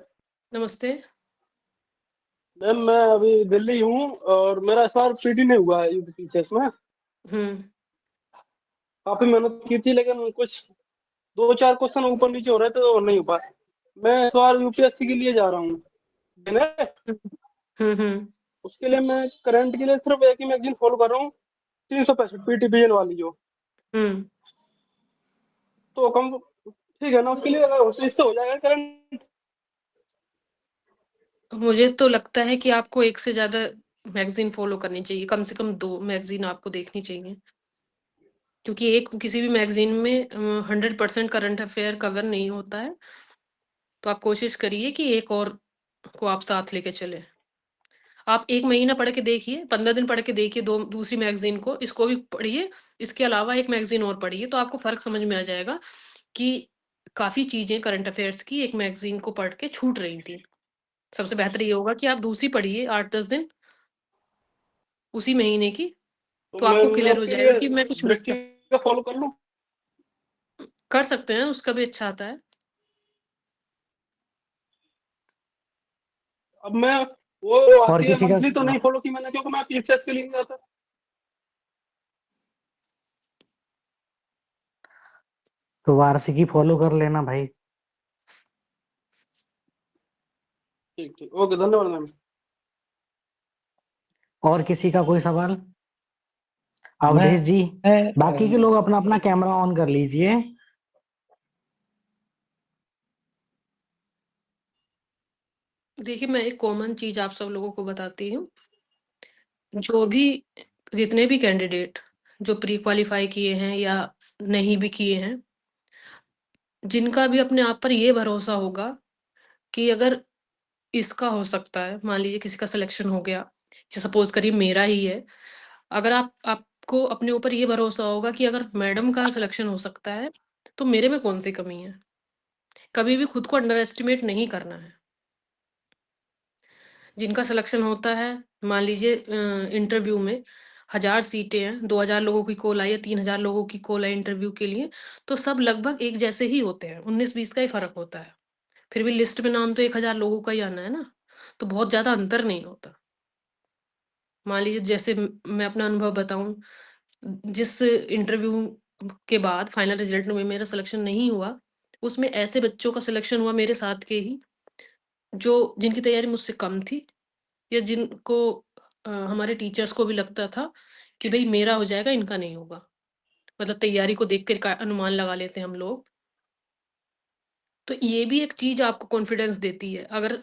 नमस्ते। मैम मैं अभी दिल्ली हूँ और मेरा इस बार पीटी नहीं हुआ है यूपीपीसीएस में। हुँ। काफी मेहनत की थी, लेकिन कुछ 2-4 क्वेश्चन ऊपर नीचे हो रहे थे तो नहीं हो पाया। मैं इस बार यूपीएससी के लिए जा रहा हूँ देने। हम्म। उसके लिए मैं करंट के लिए सिर्फ एक ही मैगजीन फॉलो कर रहा हूँ, 365 पीटीबीएन वाली जो। हम्म। तो कम ठीक है ना, उसके लिए अगर इससे हो जाएगा करंट। मुझे तो लगता है कि आपको एक से ज्यादा मैगजीन फॉलो करनी चाहिए, कम से कम 2 मैगजीन आपको देखनी चाहिए, क्योंकि एक किसी भी मैगजीन में 100% करंट अफेयर कवर नहीं होता है। तो आप कोशिश करिए कि एक और को आप साथ लेके चले। आप 1 महीना पढ़ के देखिए, 15 दिन पढ़ के देखिए दूसरी मैगजीन को, इसको भी पढ़िए, इसके अलावा एक मैगजीन और पढ़िए, तो आपको फ़र्क समझ में आ जाएगा कि काफ़ी चीज़ें करंट अफेयर्स की एक मैगजीन को पढ़ के छूट रही थी। सबसे बेहतर ये होगा कि आप दूसरी पढ़िए 8-10 दिन उसी महीने की, तो तो मैं आपको क्लियर हो उसके जाएगा लिए कि मैं कुछ मिस ब्रिटिश का फॉलो कर लूँ। कर सकते हैं, उसका भी अच्छा आता है। अब मैं वो और आती है किसी का मंथली तो नहीं फॉलो की मैंने, क्योंकि मैं टीचर्स के लिए नहीं जाता। तो वार्षिकी फॉलो कर लेना भाई। ठीक ठीक, ओके, धन्यवाद मैम। और किसी का कोई सवाल? मैं अवधेश जी, बाकी के मैं, लोग अपना अपना कैमरा ऑन कर लीजिए। देखिए, मैं एक कॉमन चीज़ आप सब लोगों को बताती हूँ। जो भी जितने भी कैंडिडेट जो प्री क्वालीफाई किए हैं या नहीं भी किए हैं, जिनका भी अपने आप पर ये भरोसा होगा कि अगर इसका हो सकता है, मान लीजिए किसी का सिलेक्शन हो गया, या सपोज़ करिए मेरा ही है, अगर आपको अपने ऊपर ये भरोसा होगा कि अगर मैडम का सिलेक्शन हो सकता है, तो मेरे में कौन-सी कमी है? कभी भी खुद को अंडर एस्टिमेट नहीं करना है। जिनका सिलेक्शन होता है, मान लीजिए इंटरव्यू में 1000 सीटें हैं, 2000 लोगों की कॉल आई है, 3000 लोगों की कॉल आई इंटरव्यू के लिए, तो सब लगभग एक जैसे ही होते हैं, 19-20 का ही फ़र्क होता है। फिर भी लिस्ट में नाम तो 1000 लोगों का ही आना है ना, तो बहुत ज़्यादा अंतर नहीं होता। मान लीजिए जैसे मैं अपना अनुभव बताऊँ, जिस इंटरव्यू के बाद फाइनल रिज़ल्ट में मेरा सिलेक्शन नहीं हुआ, उसमें ऐसे बच्चों का सिलेक्शन हुआ मेरे साथ के ही, जो जिनकी तैयारी मुझसे कम थी, या जिनको हमारे टीचर्स को भी लगता था कि भई मेरा हो जाएगा, इनका नहीं होगा। मतलब तैयारी को देख कर का अनुमान लगा लेते हैं हम लोग। तो ये भी एक चीज़ आपको कॉन्फिडेंस देती है। अगर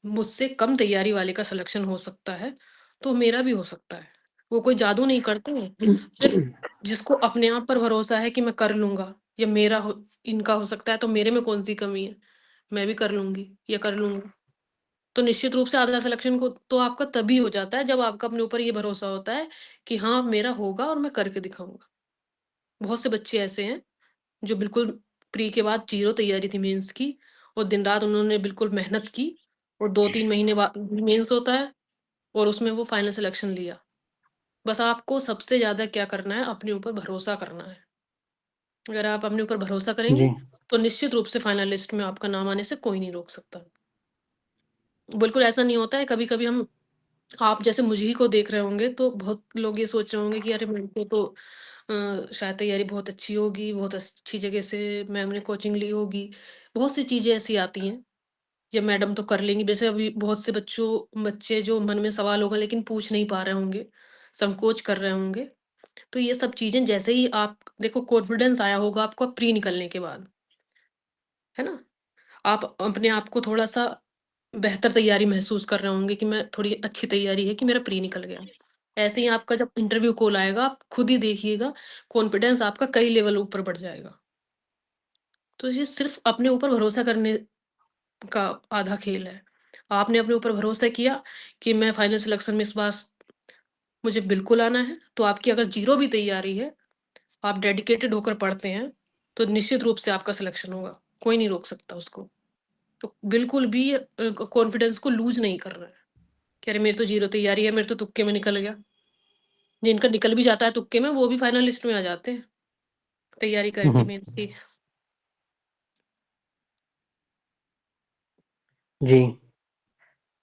मुझसे कम तैयारी वाले का सिलेक्शन हो सकता है, तो मेरा भी हो सकता है। वो कोई जादू नहीं करते हैं, सिर्फ़ जिसको अपने आप पर भरोसा है कि मैं कर लूँगा, या मेरा हो इनका हो सकता है तो मेरे में कौन-सी कमी है, मैं भी कर लूँगी या कर लूँगा। तो निश्चित रूप से आधा सिलेक्शन को तो आपका तभी हो जाता है जब आपका अपने ऊपर ये भरोसा होता है कि हाँ, मेरा होगा और मैं करके दिखाऊँगा। बहुत से बच्चे ऐसे हैं जो बिल्कुल प्री के बाद ज़ीरो तैयारी थी मेंस की, और दिन-रात उन्होंने बिल्कुल मेहनत की, और 2-3 महीने बाद मेंस होता है और उसमें वो फाइनल सिलेक्शन लिया। बस आपको सबसे ज़्यादा क्या करना है, अपने ऊपर भरोसा करना है। अगर आप अपने ऊपर भरोसा करेंगे, जी। तो निश्चित रूप से फाइनल लिस्ट में आपका नाम आने से कोई नहीं रोक सकता। बिल्कुल ऐसा नहीं होता है, कभी-कभी हम आप जैसे मुझ ही को देख रहे होंगे, तो बहुत लोग ये सोच रहे होंगे कि अरे मेरे को तो शायद तैयारी बहुत अच्छी होगी, बहुत अच्छी जगह से मैम ने कोचिंग ली होगी। बहुत सी चीज़ें ऐसी आती हैं, या मैडम तो कर लेंगी। वैसे अभी बहुत से बच्चे जो मन में सवाल होगा लेकिन पूछ नहीं पा रहे होंगे, संकोच कर रहे होंगे। तो ये सब चीज़ें जैसे ही आप देखो, कॉन्फिडेंस आया होगा आपको प्री निकलने के बाद, है ना? आप अपने आप को थोड़ा-सा बेहतर तैयारी महसूस कर रहे होंगे कि मैं थोड़ी अच्छी तैयारी है कि मेरा प्री निकल गया। ऐसे ही आपका जब इंटरव्यू कॉल आएगा, आप खुद ही देखिएगा, कॉन्फिडेंस आपका कई लेवल ऊपर बढ़ जाएगा। तो ये सिर्फ़ अपने ऊपर भरोसा करने का आधा खेल है। आपने अपने ऊपर भरोसा किया कि मैं फाइनल सिलेक्शन में इस बार मुझे बिल्कुल आना है, तो आपकी अगर ज़ीरो भी तैयारी है, आप डेडिकेटेड होकर पढ़ते हैं, तो निश्चित रूप से आपका सिलेक्शन होगा। कोई नहीं रोक सकता उसको। तो बिल्कुल भी कॉन्फिडेंस को लूज़ नहीं करना है, कि अरे मेरी तो ज़ीरो तैयारी है, मेरे तो तुक्के में निकल गया। जिनका निकल भी जाता है तुक्के में, वो भी फाइनल लिस्ट में आ जाते हैं, तैयारी करके मेंस की। जी।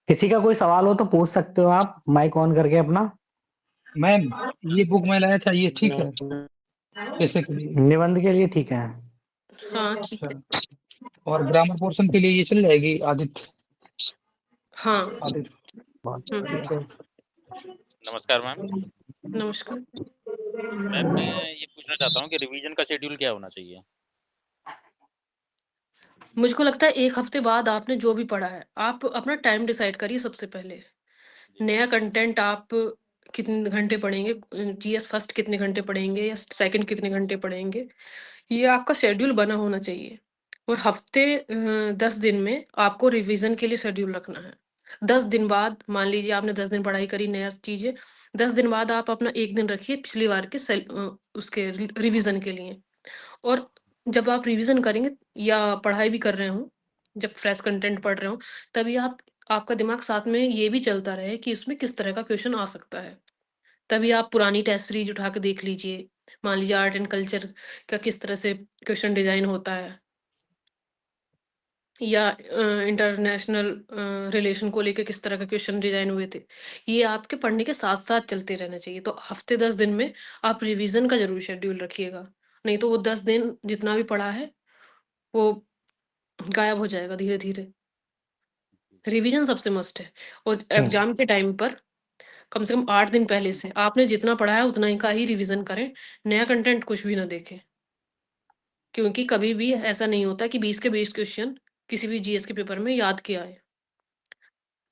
किसी का कोई सवाल हो तो पूछ सकते हो आप, माइक ऑन करके अपना। मैम, ये बुक मैं लाया था, ये ठीक है? कैसे के लिए? निबंध के लिए ठीक है। हाँ, ठीक है। अच्छा, और ग्रामर पोर्शन के लिए ये चल जाएगी आदित्य? हाँ। आदित्य, ठीक है। नमस्कार मैम। नमस्कार। मैम मैं ये पूछना चाहता हूँ कि रिवीजन का शेड्यूल क्या होना चाहिए? मुझको लगता है 1 हफ्ते बाद आपने जो भी पढ़ा है, आप अपना टाइम डिसाइड करिए सबसे पहले। नया कंटेंट आप कितने घंटे पढ़ेंगे, जीएस फर्स्ट कितने घंटे पढ़ेंगे या सेकंड कितने घंटे पढ़ेंगे, ये आपका शेड्यूल बना होना चाहिए। और हफ्ते 10 दिन में आपको रिवीजन के लिए शेड्यूल रखना है। 10 दिन बाद मान लीजिए आपने 10 दिन पढ़ाई करी नया चीज़ें, 10 दिन बाद आप अपना 1 दिन रखिए पिछली बार के उसके रिवीजन के लिए। और जब आप रिवीजन करेंगे या पढ़ाई भी कर रहे हो, जब फ्रेश कंटेंट पढ़ रहे हो, तभी आपका दिमाग साथ में ये भी चलता रहे कि इसमें किस तरह का क्वेश्चन आ सकता है। तभी आप पुरानी टेस्ट सीरीज उठा के देख लीजिए। मान लीजिए आर्ट एंड कल्चर का किस तरह से क्वेश्चन डिजाइन होता है, या इंटरनेशनल रिलेशन को लेके किस तरह का क्वेश्चन डिजाइन हुए थे। ये आपके पढ़ने के साथ साथ चलते रहना चाहिए। तो हफ्ते 10 दिन में आप रिवीजन का जरूर शेड्यूल रखिएगा, नहीं तो वो 10 दिन जितना भी पढ़ा है वो गायब हो जाएगा धीरे धीरे। रिवीजन सबसे मस्ट है। और एग्जाम के टाइम पर कम से कम 8 दिन पहले से आपने जितना पढ़ा है उतना ही का ही रिवीजन करें। नया कंटेंट कुछ भी ना देखें, क्योंकि कभी भी ऐसा नहीं होता कि 20 के 20 क्वेश्चन किसी भी जीएस के पेपर में याद किया है।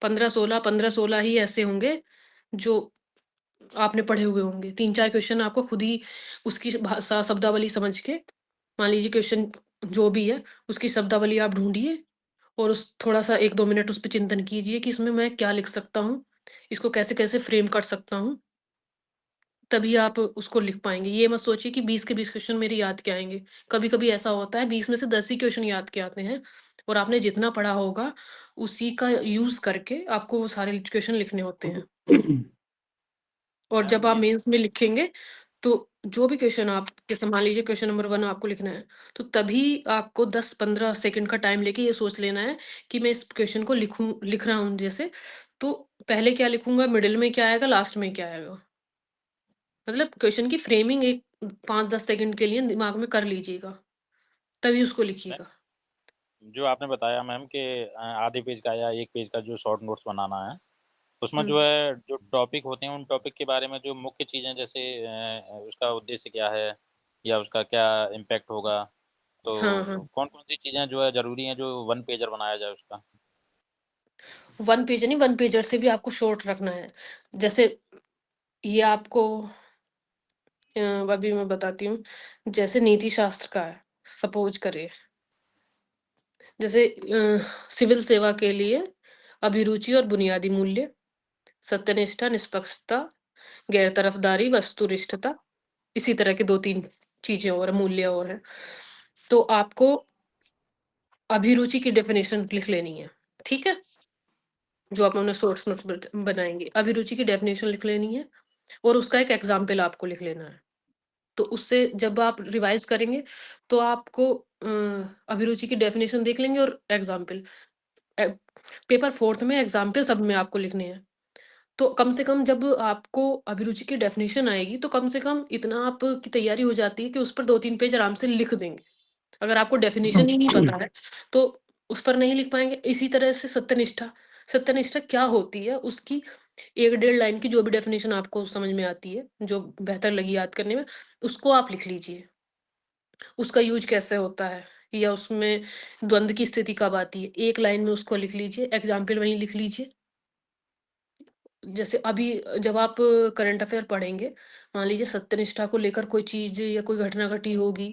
15-16 ही ऐसे होंगे जो आपने पढ़े हुए होंगे। 3-4 क्वेश्चन आपको खुद ही उसकी भाषा शब्दावली समझ के, मान लीजिए क्वेश्चन जो भी है उसकी शब्दावली आप ढूंढिए और उस थोड़ा-सा 1-2 मिनट उस पे चिंतन कीजिए कि इसमें मैं क्या लिख सकता हूँ? इसको कैसे-कैसे फ्रेम कर सकता हूँ? तभी आप उसको लिख पाएँगे। ये मत सोचिए कि 20 के 20 क्वेश्चन मेरे याद के आएँगे। कभी-कभी ऐसा होता है 20 में से 10 ही क्वेश्चन याद के आते हैं और आपने जितना पढ़ा होगा, उसी का यूज़ करके आपको वो सारे क्वेश्चन लिखने होते हैं। और मैम जब आप ये मेंस में लिखेंगे, तो जो भी क्वेश्चन आप जैसे मान लीजिए क्वेश्चन नंबर 1 आपको लिखना है, तो तभी आपको 10-15 सेकंड का टाइम लेके ये सोच लेना है कि मैं इस क्वेश्चन को लिख रहा हूँ जैसे, तो पहले क्या लिखूँगा, मिडल में क्या आएगा, लास्ट में क्या आएगा। मतलब क्वेश्चन की फ्रेमिंग एक 5-10 सेकंड के लिए दिमाग में कर लीजिएगा, तभी उसको मैं लिखिएगा। जो आपने बताया मैम कि आधे पेज का या 1 पेज का जो शॉर्ट नोट्स बनाना है, उसमें हुँ। जो है जो टॉपिक होते हैं उन टॉपिक के बारे में जो मुख्य चीज़ें जैसे उसका उद्देश्य क्या है या उसका क्या इम्पैक्ट होगा, हाँ, तो हाँ। कौन-कौन सी चीज़ें जो है ज़रूरी हैं जो वन पेजर बनाया जाए उसका? 1 पेज नहीं, 1 पेजर से भी आपको शॉर्ट रखना है। जैसे ये आपको अभी मैं बताती हूँ, जैसे नीति शास्त्र का है, सपोज़ करिए, जैसे सिविल सेवा के लिए अभिरुचि और बुनियादी मूल्य, सत्यनिष्ठा, निष्पक्षता, गैर-तरफदारी, वस्तुनिष्ठता, इसी तरह के 2-3 चीज़ें और मूल्य और हैं। तो आपको अभिरुचि की डेफ़िनेशन लिख लेनी है, ठीक है? जो आप अपने सोर्स नोट्स बनाएँगे, अभिरुचि की डेफ़िनेशन लिख लेनी है और उसका एक एग्ज़ाम्पल आपको लिख लेना है। तो उससे जब आप रिवाइज़ करेंगे, तो आपको अभिरुचि की डेफ़िनेशन देख लेंगे और एग्ज़ाम्पल ए पेपर 4th में एग्ज़ाम्पल सब में आपको लिखने हैं। तो कम से कम जब आपको अभिरुचि की डेफ़िनेशन आएगी, तो कम से कम इतना आपकी तैयारी हो जाती है कि उस पर 2-3 पेज आराम से लिख देंगे। अगर आपको डेफ़िनेशन ही नहीं पता है, तो उस पर नहीं लिख पाएँगे। इसी तरह से सत्यनिष्ठा, सत्यनिष्ठा क्या होती है, उसकी 1 डेढ़ लाइन की जो भी डेफ़िनेशन आपको समझ में आती है, जो बेहतर लगी याद करने में, उसको आप लिख लीजिए। उसका यूज़ कैसे होता है या उसमें द्वंद की स्थिति कब आती है, 1 लाइन में उसको लिख लीजिए, एग्ज़ाम्पल वहीं लिख लीजिए। जैसे अभी जब आप करंट अफ़ेयर पढ़ेंगे, मान लीजिए सत्यनिष्ठा को लेकर कोई चीज़ या कोई घटना घटी होगी,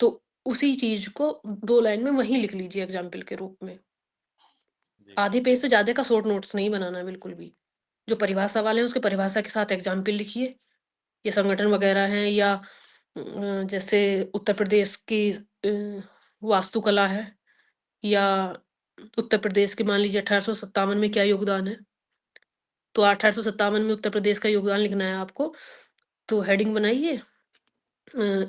तो उसी चीज़ को 2 लाइन में वहीं लिख लीजिए एग्ज़ाम्पल के रूप में। जी। आधे पेज से ज़्यादा का शॉर्ट नोट्स नहीं बनाना है बिल्कुल भी। जो परिभाषा वाले हैं, उसके परिभाषा के साथ एग्ज़ाम्पल लिखिए। ये संगठन वगैरह हैं या जैसे उत्तर प्रदेश की वास्तुकला है, या उत्तर प्रदेश के मान लीजिए 1857 में क्या योगदान है, तो 1857 में उत्तर प्रदेश का योगदान लिखना है आपको। तो हेडिंग बनाइए,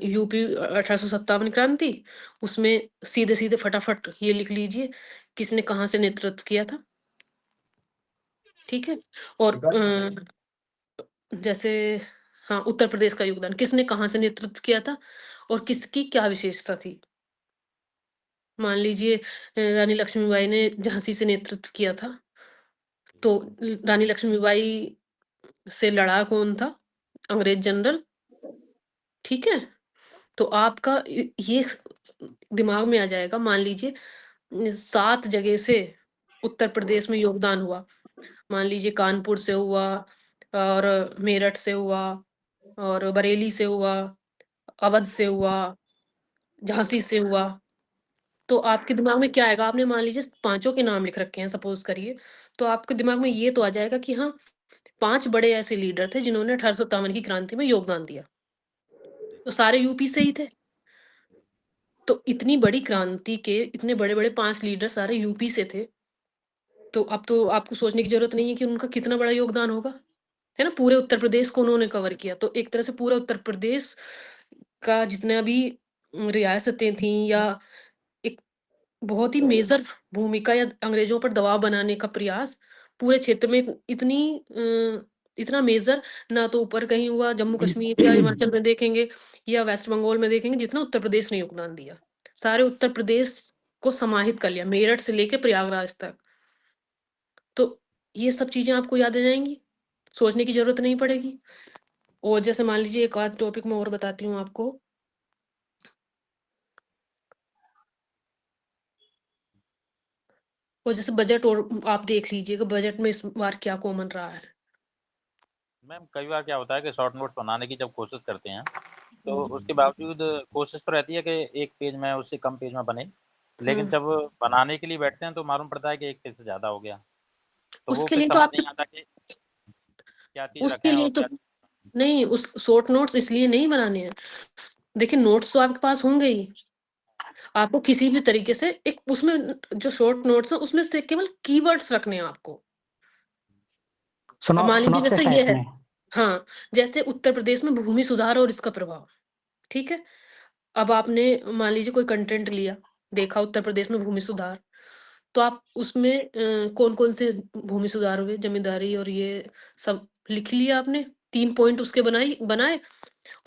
यूपी 1857 क्रांति, उसमें सीधे-सीधे फटाफट ये लिख लीजिए, किसने कहाँ से नेतृत्व किया था, ठीक है? और जैसे हाँ, उत्तर प्रदेश का योगदान किसने कहाँ से नेतृत्व किया था और किसकी क्या विशेषता थी? मान लीजिए रानी लक्ष्मीबाई ने झांसी से नेतृत्व किया था, तो रानी लक्ष्मीबाई से लड़ा कौन था? अंग्रेज जनरल, ठीक है? तो आपका ये दिमाग में आ जाएगा। मान लीजिए 7 जगह से उत्तर प्रदेश में योगदान हुआ। मान लीजिए कानपुर से हुआ और मेरठ से हुआ और बरेली से हुआ, अवध से हुआ, झांसी से हुआ। तो आपके दिमाग में क्या आएगा? आपने मान लीजिए 5 के नाम लिख रखे हैं सपोज़ करिए, तो आपके दिमाग में ये तो आ जाएगा कि हाँ, 5 बड़े ऐसे लीडर थे जिन्होंने 1857 की क्रांति में योगदान दिया। तो सारे यूपी से ही थे। तो इतनी बड़ी क्रांति के इतने बड़े-बड़े 5 लीडर सारे यूपी से थे। तो अब तो आपको सोचने की ज़रूरत नहीं है कि उनका कितना बड़ा योगदान होगा, है ना? पूरे उत्तर प्रदेश को उन्होंने कवर किया। तो एक तरह से पूरा उत्तर प्रदेश का जितना भी रियासतें थीं या एक बहुत ही मेजर भूमिका या अंग्रेजों पर दबाव बनाने का प्रयास पूरे क्षेत्र में इतना मेजर ना तो ऊपर कहीं हुआ जम्मू कश्मीर या हिमाचल में देखेंगे या वेस्ट बंगाल में देखेंगे जितना उत्तर प्रदेश ने योगदान दिया। सारे उत्तर प्रदेश को समाहित कर लिया मेरठ से लेके प्रयागराज तक। तो ये सब चीज़ें आपको याद आ जाएँगी, सोचने की ज़रूरत नहीं पड़ेगी। और जैसे मान लीजिए एक आध टॉपिक मैं और बताती हूँ आपको। और जैसे बजट और आप देख लीजिएगा बजट में इस बार क्या कॉमन रहा है। मैम कई बार क्या होता है कि शॉर्ट नोट्स बनाने की जब कोशिश करते हैं, तो हुँ, उसके बावजूद कोशिश तो रहती है कि 1 पेज में उससे कम पेज में बने, लेकिन हुँ। जब बनाने के लिए बैठते हैं तो मालूम पड़ता है कि 1 पेज से ज़्यादा हो गया। तो वो उसके फिर लिए तो समझ आपके नहीं आता कि क्या चीज़ उसके रखें लिए और तो क्या नहीं, उस शॉर्ट नोट्स इसलिए नहीं बनाने हैं। देखिए नोट्स तो आपके पास होंगे ही। आपको किसी भी तरीके से एक उसमें जो शॉर्ट नोट्स हैं उसमें से केवल कीवर्ड्स रखने हैं आपको। अब मान लीजिए सिनॉप्सिस जैसे ये टाइप है में। हाँ, जैसे उत्तर प्रदेश में भूमि सुधार और इसका प्रभाव, ठीक है? अब आपने मान लीजिए कोई कंटेंट लिया, देखा उत्तर प्रदेश में भूमि सुधार, तो आप उसमें कौन-कौन से भूमि सुधार हुए, ज़मींदारी और ये सब लिख लिया आपने, 3 पॉइंट उसके बनाए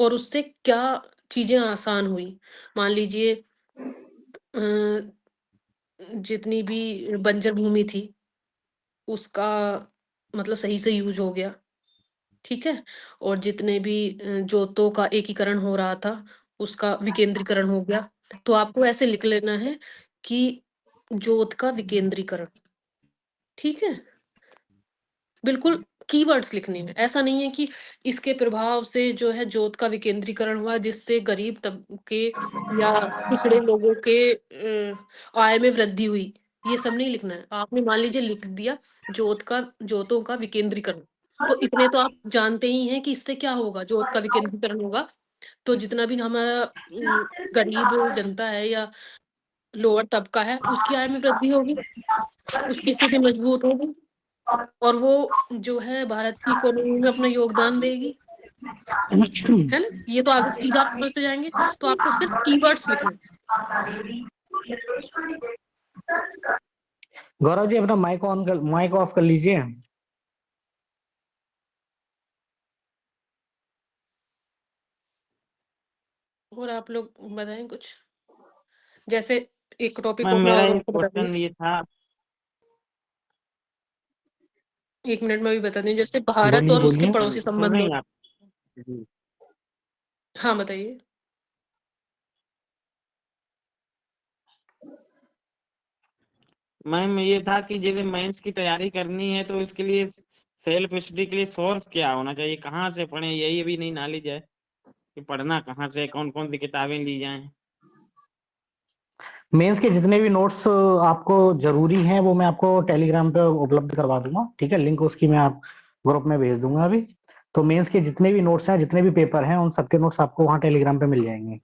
और उससे क्या चीज़ें आसान हुई। मान लीजिए अ, जितनी भी बंजर भूमि थी, उसका मतलब सही से यूज़ हो गया, ठीक है? और जितने भी जोतों का एकीकरण हो रहा था, उसका विकेंद्रीकरण हो गया। तो आपको ऐसे लिख लेना है कि जोत का विकेंद्रीकरण, ठीक है? बिल्कुल कीवर्ड्स लिखने हैं। ऐसा नहीं है कि इसके प्रभाव से जो है जोत का विकेंद्रीकरण हुआ जिससे गरीब तबके या पिछड़े लोगों के आय में वृद्धि हुई। ये सब नहीं लिखना है। आपने मान लीजिए लिख दिया जोतों का विकेंद्रीकरण। तो इतने तो आप जानते ही हैं कि इससे क्या होगा, जोत का विकेंद्रीकरण होगा तो जितना भी हमारा गरीब जनता है या लोअर तबका है उसकी आय में वृद्धि होगी, उसकी स्थिति मजबूत होगी। और वो जो है भारत की इकोनॉमी में अपना योगदान देगी, है ना? ये तो आगे चीज़ आप समझते जाएँगे, तो आपको सिर्फ़ कीवर्ड्स लिखने हैं। गौरव जी अपना माइक ऑफ कर लीजिए। और आप लोग बताएँ कुछ? जैसे एक टॉपिक मैम और मैं मेरा और एक आपको बताती हूँ, क्वेश्चन ये था 1 मिनट में भी बताती हूँ, जैसे भारत बोलिए, और उसके बोलिए। पड़ोसी सुन रही संबंधों। हैं आप? जी। हाँ, बताइए? मैम ये था कि जैसे मेंस की तैयारी करनी है तो इसके लिए सेल्फ स्टडी के लिए सोर्स क्या होना चाहिए, कहाँ से पढ़ें, यही अभी नहीं नॉलेज है कि पढ़ना कहाँ से, कौन कौन सी किताबें ली जाएं। मेंस के जितने भी नोट्स आपको जरूरी हैं वो मैं आपको टेलीग्राम पे उपलब्ध करवा दूंगा, ठीक है? लिंक उसकी मैं आप ग्रुप में भेज दूंगा अभी। तो मेंस के जितने भी नोट्स हैं, जितने भी पेपर हैं, उन सबके नोट्स आपको वहाँ टेलीग्राम पे मिल जाएंगे,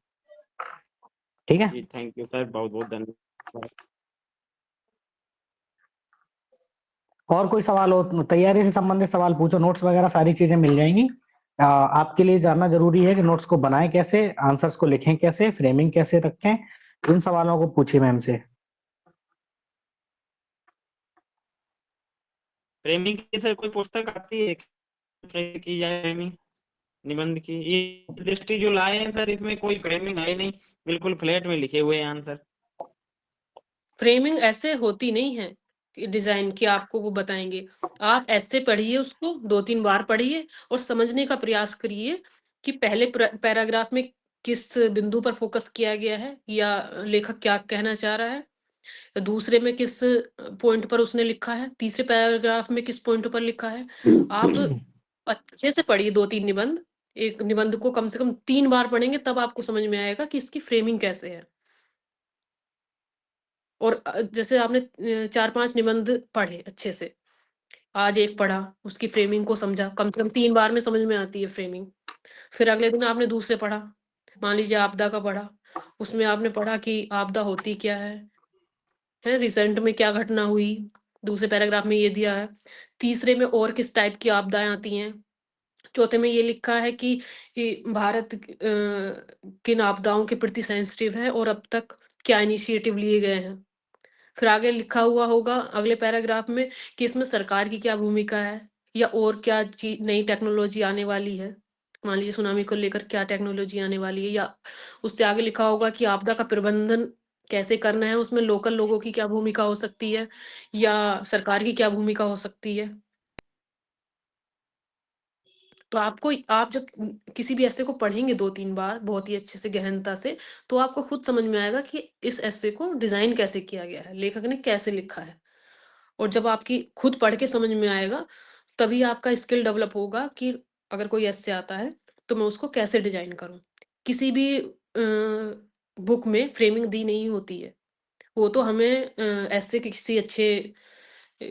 ठीक है? जी थैंक यू सर, बहुत बहुत धन्यवाद। और कोई सवाल हो, तैयारी से संबंधित सवाल पूछो, नोट्स वगैरह सारी चीजें मिल जाएंगी। आपके लिए जानना जरूरी है कि नोट्स को बनाएं कैसे, आंसर्स को लिखें कैसे, फ्रेमिंग कैसे रखें, इन सवालों को पूछिए मैम से। फ्रेमिंग की सर कोई पुस्तक आती है, कैसे की जाए फ्रेमिंग? निबंध की। ये दृष्टि जो लाए हैं सर, इसमें कोई फ्रेमिंग है ही नहीं, बिल्कुल फ्लैट में लिखे हुए हैं आंसर। फ्रेमिंग ऐसे होती नहीं है कि डिजाइन की आपको वो बताएंगे। आप ऐसे पढ़िए, उसको 2-3 बार पढ़िए और समझने का प्रयास करिए कि पहले पैराग्राफ में किस बिंदु पर फोकस किया गया है या लेखक क्या कहना चाह रहा है, दूसरे में किस पॉइंट पर उसने लिखा है, तीसरे पैराग्राफ में किस पॉइंट पर लिखा है। आप अच्छे से पढ़िए 2-3 निबंध। एक निबंध को कम से कम 3 बार पढ़ेंगे तब आपको समझ में आएगा कि इसकी फ्रेमिंग कैसे है। और जैसे आपने 4-5 निबंध पढ़े अच्छे से, आज एक पढ़ा, उसकी फ्रेमिंग को समझा, कम से कम 3 बार में समझ में आती है फ्रेमिंग। फिर अगले दिन आपने दूसरे पढ़ा, मान लीजिए आपदा का पढ़ा, उसमें आपने पढ़ा कि आपदा होती क्या है रिसेंट में क्या घटना हुई, दूसरे पैराग्राफ में ये दिया है। तीसरे में और किस टाइप की आपदाएं आती हैं। चौथे में ये लिखा है कि भारत किन आपदाओं के प्रति सेंसिटिव है और अब तक क्या इनिशिएटिव लिए गए हैं। फिर आगे लिखा हुआ होगा अगले पैराग्राफ में कि इसमें सरकार की क्या भूमिका है या और क्या चीज नई टेक्नोलॉजी आने वाली है। मान लीजिए सुनामी को लेकर क्या टेक्नोलॉजी आने वाली है, या उससे आगे लिखा होगा कि आपदा का प्रबंधन कैसे करना है, उसमें लोकल लोगों की क्या भूमिका हो सकती है या सरकार की क्या भूमिका हो सकती है। तो आपको आप जब किसी भी ऐसे को पढ़ेंगे 2-3 बार बहुत ही अच्छे से गहनता से, तो आपको खुद समझ में आएगा कि इस ऐसे को डिजाइन कैसे किया गया है, लेखक ने कैसे लिखा है। और जब आपकी खुद पढ़ के समझ में आएगा, तभी आपका स्किल डेवलप होगा कि अगर कोई ऐसे आता है, तो मैं उसको कैसे डिजाइन करूँ। किसी भी बुक में फ्रेमिंग दी नहीं होती है। वो तो हमें ऐसे किसी अच्छे अ,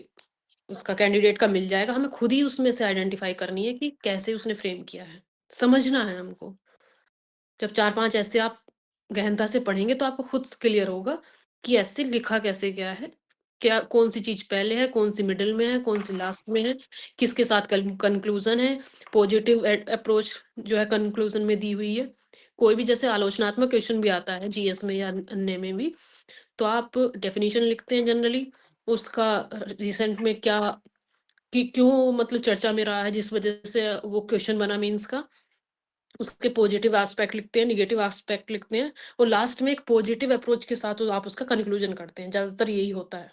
उसका कैंडिडेट का मिल जाएगा, हमें खुद ही उसमें से आइडेंटिफ़ाई करनी है कि कैसे उसने फ्रेम किया है, समझना है हमको। जब 4-5 ऐसे आप गहनता से पढ़ेंगे तो आपको खुद क्लियर होगा कि ऐसे लिखा कैसे गया है, क्या कौन-सी चीज़ पहले है, कौन-सी मिडल में है, कौन-सी लास्ट में है, किसके साथ कन्क्लूज़न है, पॉजिटिव अप्रोच जो है कन्क्लूज़न में दी हुई है। कोई भी जैसे आलोचनात्मक क्वेश्चन भी आता है जीएस में या अन्य में भी, तो आप डेफिनिशन लिखते हैं जनरली, उसका रिसेंट में क्या कि क्यों मतलब चर्चा में रहा है जिस वजह से वो क्वेश्चन बना मेंस का। उसके पॉजिटिव एस्पेक्ट लिखते हैं, नेगेटिव एस्पेक्ट लिखते हैं और लास्ट में एक पॉजिटिव अप्रोच के साथ आप उसका कंक्लूजन करते हैं, ज़्यादातर यही होता है।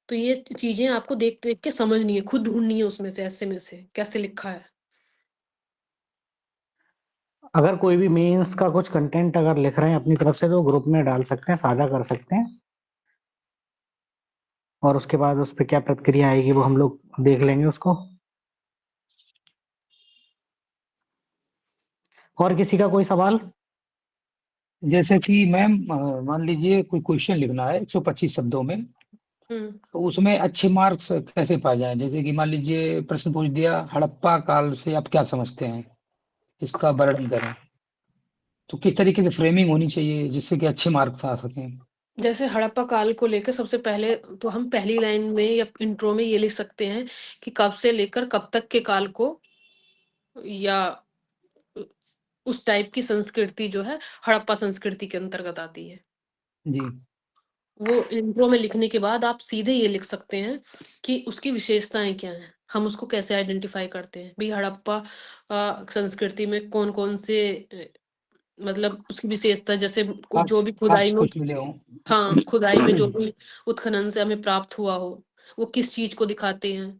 तो ये चीज़ें आपको देख-देख के समझनी है, खुद ढूँढनी है उसमें से ऐसे में से, कैसे लिखा है। अगर कोई भी मेंस का कुछ कंटेंट अगर लिख रहे हैं अपनी तरफ से तो ग्रुप में डाल सकते हैं, साझा कर सकते हैं और उसके बाद उस पे क्या प्रतिक्रिया आएगी वो हम लोग देख लेंगे उसको। और किसी का कोई सवाल? जैसे कि मैम मान लीजिए कोई क्वेश्चन लिखना है 125 शब्दों में, हुँ। तो उसमें अच्छे मार्क्स कैसे पाए जाएं? जैसे कि मान लीजिए प्रश्न पूछ दिया, हड़प्पा काल से आप क्या समझते हैं, इसका वर्णन करें। तो किस तरीके से फ्रेमिंग होनी चाहिए जिससे कि अच्छे मार्क्स आ सकें? जैसे हड़प्पा काल को लेकर सबसे पहले तो हम पहली लाइन में या इंट्रो में ये लिख सकते हैं कि कब से लेकर कब तक के काल को या उ उस टाइप की संस्कृति जो है हड़प्पा संस्कृति के अंतर्गत आती है। जी। वो इंट्रो में लिखने के बाद आप सीधे ये लिख सकते हैं कि उसकी विशेषताएँ क्या हैं? हम उसको कैसे आइडेंटिफ़ाई करते हैं? भई हड़प्पा संस्कृति में कौन-कौन से मतलब उसकी विशेषता जैसे को जो भी खुदाई साक्ष्य में कुछ मिले हों। हाँ, खुदाई में जो भी उत्खनन से हमें प्राप्त हुआ हो, वो किस चीज़ को दिखाते हैं?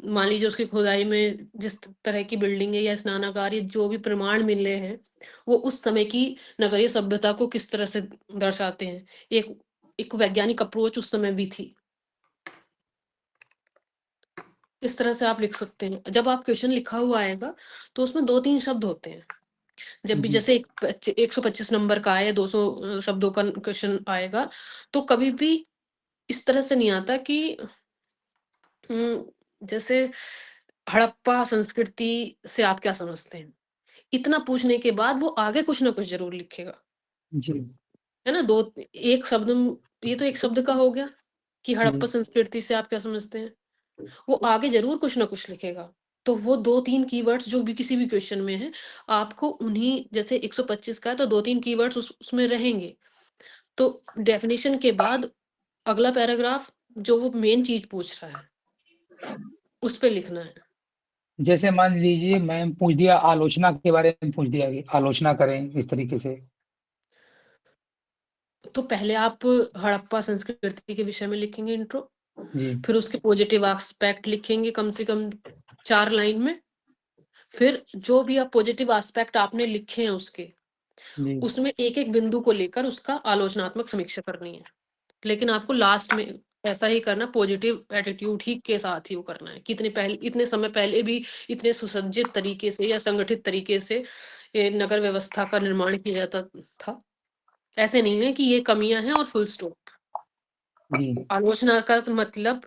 मान लीजिए उसकी खुदाई में जिस तरह की बिल्डिंग है या स्नानागार या जो भी प्रमाण मिले हैं, वो उस समय की नगरीय सभ्यता को किस तरह से दर्शाते हैं। एक एक वैज्ञानिक अप्रोच उस समय भी थी। इस तरह से आप लिख सकते हैं। जब आप क्वेश्चन लिखा हुआ आएगा, तो उसमें 2-3 शब्द होते हैं। जब भी जी। जैसे 125 नंबर का है या 200 शब्दों का क्वेश्चन आएगा, तो कभी भी इस तरह से नहीं आता कि जैसे हड़प्पा संस्कृति से आप क्या समझते हैं? इतना पूछने के बाद वो आगे कुछ ना कुछ ज़रूर लिखेगा, जी। है ना? 2 एक शब्द ये तो एक शब्द का हो गया कि हड़प्पा जी। संस्कृति से आप क्या समझते हैं? वो आगे ज़रूर कुछ ना कुछ लिखेगा। तो वो 2-3 कीवर्ड्स जो भी किसी भी क्वेश्चन में हैं, आपको उन्हीं जैसे 125 का है तो 2-3 कीवर्ड्स उसमें रहेंगे। तो डेफिनिशन के बाद अगला पैराग्राफ जो वो मेन चीज़ पूछ रहा है, उस पे लिखना है। जैसे मान लीजिए मैम पूछ दिया आलोचना के बारे में, पूछ दिया कि आलोचना करें इस तरीके से। तो पहले आप हड़प्पा संस्कृति के विषय में लिखेंगे इंट्रो, जी फिर उसके पॉजिटिव एस्पेक्ट लिखेंगे कम से कम 4 लाइन में। फिर जो भी आप पॉजिटिव एस्पेक्ट आपने लिखे हैं जी उसमें एक-एक बिंदु को लेकर उसका आलोचनात्मक समीक्षा करनी है। लेकिन आपको लास्ट में ऐसा ही करना, पॉजिटिव एटीट्यूड ही के साथ ही वो करना है कि इतने समय पहले भी इतने सुसज्जित तरीके से या संगठित तरीके से ये नगर व्यवस्था का निर्माण किया जाता था। ऐसे नहीं है कि ये कमियां हैं और फुल स्टॉप। जी आलोचना का मतलब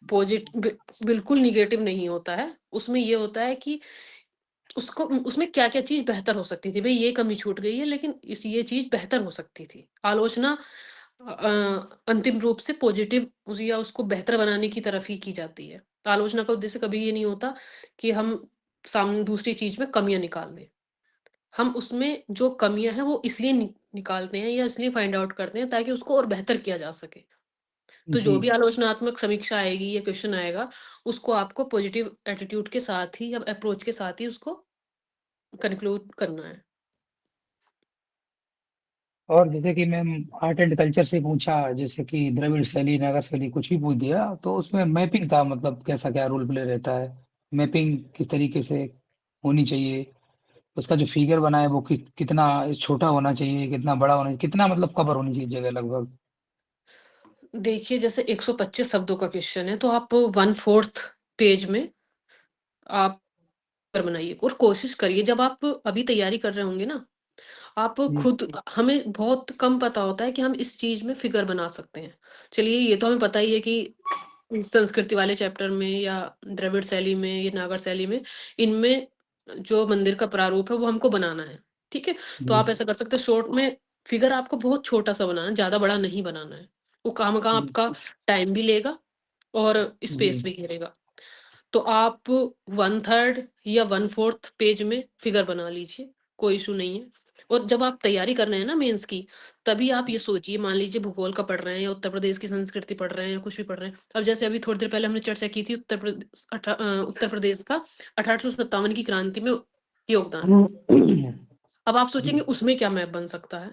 बिल्कुल निगेटिव नहीं होता है। उसमें ये होता है कि उसमें क्या-क्या चीज़ बेहतर हो सकती थी। भई ये कमी छूट गई है, लेकिन ये चीज़ बेहतर हो सकती थी। आलोचना अंतिम रूप से पॉजिटिव या उसको बेहतर बनाने की तरफ ही की जाती है। आलोचना का उद्देश्य कभी ये नहीं होता कि हम सामने दूसरी चीज़ में कमियाँ निकाल दें। हम उसमें जो कमियाँ हैं वो इसलिए निकालते हैं या इसलिए फाइंड आउट करते हैं ताकि उसको और बेहतर किया जा सके। तो जी जो भी आलोचनात्मक समीक्षा आएगी या क्वेश्चन आएगा, उसको आपको पॉजिटिव एटीट्यूड के साथ ही या अप्रोच के साथ ही उसको कन्क्लूड करना है। और जैसे कि मैम आर्ट एंड कल्चर से पूछा, जैसे कि द्रविड़ शैली, नगर शैली, कुछ भी पूछ दिया, तो उसमें मैपिंग का मतलब कैसा क्या रोल प्ले रहता है? मैपिंग किस तरीके से होनी चाहिए? उसका जो फिगर बना है वो कितना छोटा होना चाहिए, कितना बड़ा होना चाहिए, कितना मतलब कवर होनी चाहिए जगह लगभग? देखिए, जैसे 125 शब्दों का क्वेश्चन है, तो आप 1/4 पेज में आप बनाइए और कोशिश करिए जब आप अभी तैयारी कर रहे होंगे ना, आप जी खुद हमें बहुत कम पता होता है कि हम इस चीज़ में फिगर बना सकते हैं। चलिए ये तो हमें पता ही है कि संस्कृति वाले चैप्टर में या द्रविड़ शैली में या नागर शैली में, इनमें जो मंदिर का प्रारूप है वो हमको बनाना है, ठीक है? तो जी आप ऐसा कर सकते हैं, शॉर्ट में फिगर आपको बहुत छोटा-सा बनाना है, ज़्यादा बड़ा नहीं बनाना है। वो खामख़ा जी आपका टाइम भी लेगा और जी स्पेस भी घेरेगा। तो आप 1/3 या 1/4 पेज में फिगर बना लीजिए, कोई इश्यू नहीं है। और जब आप तैयारी कर रहे हैं ना मेंस की, तभी आप ये सोचिए, मान लीजिए भूगोल का पढ़ रहे हैं या उत्तर प्रदेश की संस्कृति पढ़ रहे हैं या कुछ भी पढ़ रहे हैं। अब जैसे अभी थोड़ी देर पहले हमने चर्चा की थी उत्तर प्रदेश का 1857 की क्रांति में योगदान। अब आप सोचेंगे जी उसमें क्या मैप बन सकता है?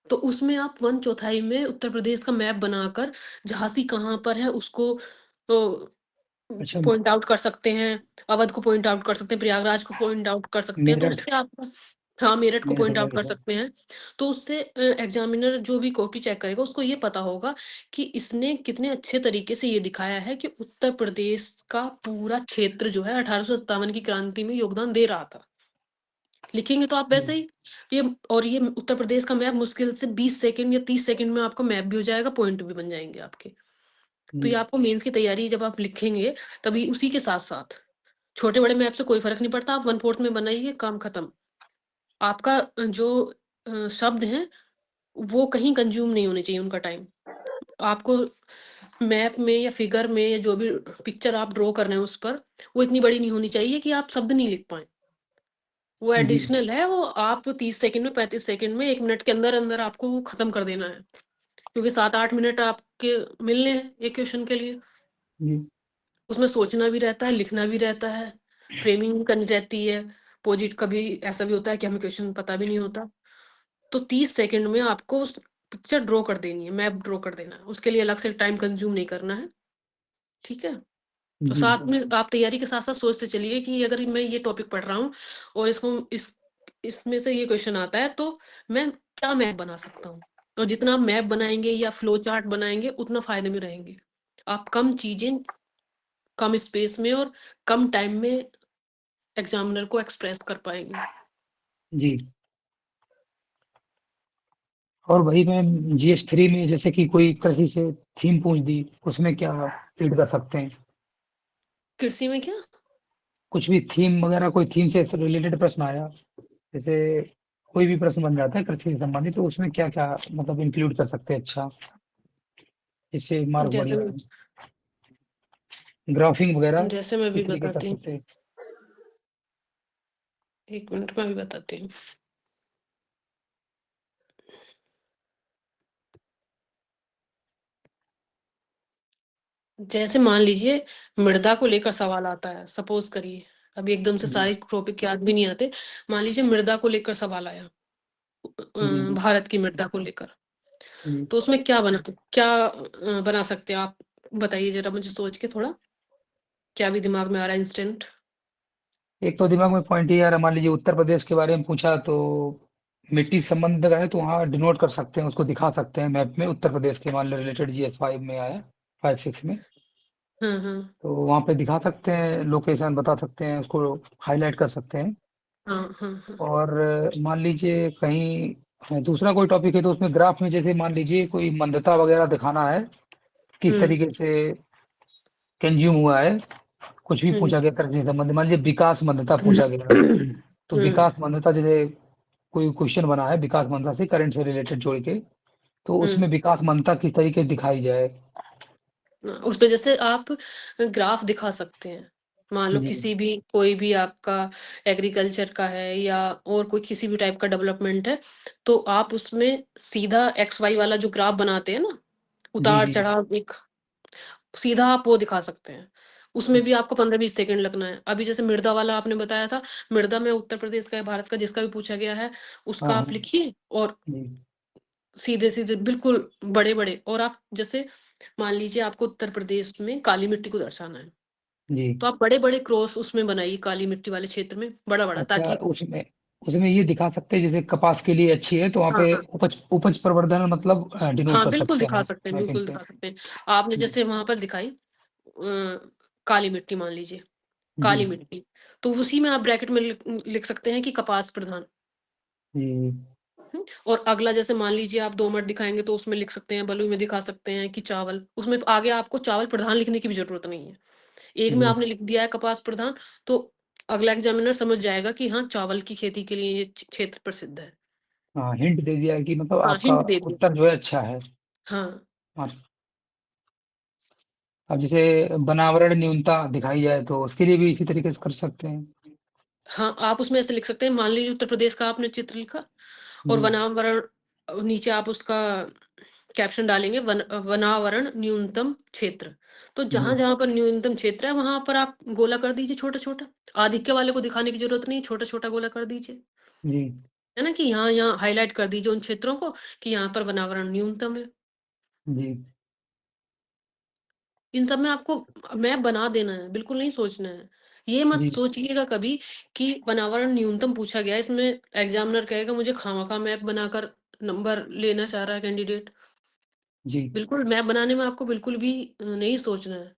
तो उसमें आप 1/4 में उत्तर प्रदेश का मैप बनाकर झांसी कहाँ पर है उसको अ, अच्छा, पॉइंट आउट कर सकते हैं, अवध को पॉइंट आउट कर सकते हैं, प्रयागराज को पॉइंट आउट कर सकते हैं, तो मेरठ उससे आपका, हाँ, मेरठ को मेरठ पॉइंट आउट वगैरह कर सब। सकते हैं। तो उससे एग्ज़ामिनर जो भी कॉपी चेक करेगा उसको ये पता होगा कि इसने कितने अच्छे तरीके से ये दिखाया है कि उत्तर प्रदेश का पूरा क्षेत्र जो है 1857 की क्रांति में योगदान दे रहा था। लिखेंगे तो आप वैसे ही, ये ये उत्तर प्रदेश का मैप मुश्किल से 20 सेकंड या 30 सेकंड में आपका मैप भी हो जाएगा, पॉइंट भी बन जाएँगे आपके। तो जी ये आपको मेंस की तैयारी जब आप लिखेंगे, तभी उसी के साथ-साथ छोटे-बड़े मैप से कोई फ़र्क नहीं पड़ता, आप 1/4 में बनाइए, काम खत्म। आपका जो शब्द हैं, वो कहीं कंज़्यूम नहीं होने चाहिए उनका टाइम। आपको मैप में या फिगर में या जो भी पिक्चर आप ड्रॉ कर रहे हैं उस पर, वो इतनी बड़ी नहीं होनी चाहिए कि आप शब्द नहीं लिख पाएँ। वो जी एडिशनल है, वो आप 30 सेकंड में, 35 सेकंड में, 1 मिनट के अंदर-अंदर आपको वो खत्म कर देना है। क्योंकि 7-8 मिनट आपके मिलने हैं एक क्वेश्चन के लिए। जी उसमें सोचना भी रहता है, लिखना भी रहता है, फ्रेमिंग करनी रहती है। कभी ऐसा भी होता है कि हमें क्वेश्चन पता भी नहीं होता। तो 30 सेकंड में आपको उस पिक्चर ड्रॉ कर देनी है, मैप ड्रॉ कर देना है। उसके लिए अलग से टाइम कंज़्यूम नहीं करना है, ठीक है? और जी साथ में आप तैयारी के साथ-साथ सोचते चलिए कि अगर मैं ये टॉपिक पढ़ रहा हूँ और इसमें से ये क्वेश्चन आता है, तो मैं क्या मैप बना सकता हूँ? और जितना आप मैप बनाएँगे या फ्लो चार्ट बनाएँगे, उतना फ़ायदे में रहेंगे। आप कम चीज़ें, कम स्पेस में और कम टाइम में एग्ज़ामिनर को एक्सप्रेस कर पाएँगे। जी। और वही मैम GS3 में जैसे कि कोई कृषि से थीम पूछ दी, उसमें क्या रीड कर सकते हैं? कृषि में क्या? कुछ भी थीम वगैरह, कोई थीम से रिलेटेड प्रश्न आया, जैसे कोई भी प्रश्न बन जाता है कृषि से संबंधित, तो उसमें क्या-क्या मतलब इंक्लूड कर सकते हैं अच्छा, जिससे मार्क बढ़ जैसे मैं जाए? ग्राफिंग वगैरह जैसे मैं अभी किस तरीके कर बताती हूँ, सकते हैं? 1 मिनट में अभी बताती हूँ। जैसे मान लीजिए मृदा को लेकर सवाल आता है, सपोज़ करिए, अभी एकदम से जी सारे टॉपिक याद भी नहीं आते। मान लीजिए मृदा को लेकर सवाल आया, जी भारत की मृदा को लेकर, जी। तो उसमें क्या बना सकते हैं आप? बताइए जरा मुझे सोच के थोड़ा, क्या भी दिमाग में आ रहा है इंस्टेंट। एक तो दिमाग में पॉइंट ये आ रहा, मान लीजिए उत्तर प्रदेश के बारे में पूछा तो मिट्टी से संबंध अगर है तो वहाँ डिनोट कर सकते हैं, उसको दिखा सकते हैं मैप में, उत्तर प्रदेश के मान लो रिलेटेड GS 5 में आया, 5-6 में, हाँ हाँ तो वहाँ पे दिखा सकते हैं, लोकेशन बता सकते हैं, उसको हाईलाइट कर सकते हैं। हाँ हाँ हाँ। और मान लीजिए कहीं दूसरा कोई टॉपिक है तो उसमें ग्राफ में जैसे मान लीजिए कोई मंदता वगैरह दिखाना है, किस तरीके से कंज्यूम हुआ है, कुछ भी पूछा गया तरक्की संबंधी, मान लीजिए विकास मंदता पूछा गया, तो विकास मंदता जैसे कोई क्वेश्चन बना है विकास मंदता से करंट से रिलेटेड जोड़ के, तो उसमें विकास मंदता किस तरीके से दिखाई जाए। उस पे जैसे आप ग्राफ दिखा सकते हैं। मान लो जी किसी भी कोई भी आपका एग्रीकल्चर का है या और कोई किसी भी टाइप का डेवलपमेंट है, तो आप उसमें सीधा XY वाला जो ग्राफ बनाते हैं ना, जी उतार जी चढ़ाव एक, सीधा आप वो दिखा सकते हैं। उसमें भी आपको 15-20 सेकंड लगना है। अभी जैसे मृदा वाला आपने बताया था, मृदा में उत्तर प्रदेश का है, भारत का, जिसका भी पूछा गया है, हाँ उसका हाँ आप लिखिए और जी सीधे सीधे बिल्कुल बड़े बड़े, और आप जैसे मान लीजिए आपको उत्तर प्रदेश में काली मिट्टी को दर्शाना है, जी। तो आप बड़े बड़े क्रॉस उसमें बनाइए काली मिट्टी वाले क्षेत्र में, बड़ा बड़ा, अच्छा, ताकि उसमें उसमें ये दिखा सकते हैं जैसे कपास के लिए अच्छी है तो वहाँ हाँ पे हाँ उपज उपज प्रवर्धन मतलब डिनोट हाँ कर बिल्कुल सकते हैं दिखा मैप सकते हैं, मैपिंग बिल्कुल से। दिखा सकते हैं। आपने जी जैसे वहां पर दिखाई काली मिट्टी, मान लीजिए जी काली मिट्टी, तो उसी में आप ब्रैकेट में लिख सकते हैं कि कपास प्रधान। जी और अगला जैसे मान लीजिए आप दोमट दिखाएंगे तो उसमें लिख सकते हैं, बलुई में दिखा सकते हैं कि चावल, उसमें आगे आपको चावल प्रधान लिखने की भी जरूरत नहीं है। एक में जी। आपने लिख दिया है कपास प्रधान, तो अगला एग्जामिनर समझ जाएगा कि हाँ चावल की खेती के लिए ये क्षेत्र प्रसिद्ध है। हाँ, हिंट दे दिया है कि मतलब हाँ आपका हिंट दे दिया। उत्तर जो है अच्छा है। हाँ हाँ। अब जैसे बनावरण न्यूनता दिखाई जाए तो उसके लिए भी इसी तरीके से कर सकते हैं। हाँ, आप उसमें ऐसे लिख सकते हैं, मान लीजिए उत्तर प्रदेश का आपने चित्र लिखा और जी वनावरण, नीचे आप उसका कैप्शन डालेंगे वनावरण न्यूनतम क्षेत्र, तो जी जहां जहां पर न्यूनतम क्षेत्र है वहां पर आप गोला कर दीजिए छोटा छोटा। आधिक्य वाले को दिखाने की जरूरत नहीं, छोटा छोटा गोला कर दीजिए, जी है ना, कि यहाँ यहाँ हाईलाइट कर दीजिए उन क्षेत्रों को कि यहाँ पर वनावरण न्यूनतम है। जी इन सब में आपको मैप बना देना है, बिल्कुल नहीं सोचना है। ये मत जी सोचिएगा कभी कि वनावरण न्यूनतम पूछा गया है, इसमें एग्जामिनर कहेगा मुझे खामखा मैप बनाकर नंबर लेना चाह रहा है कैंडिडेट। जी बिल्कुल मैप बनाने में आपको बिल्कुल भी नहीं सोचना है।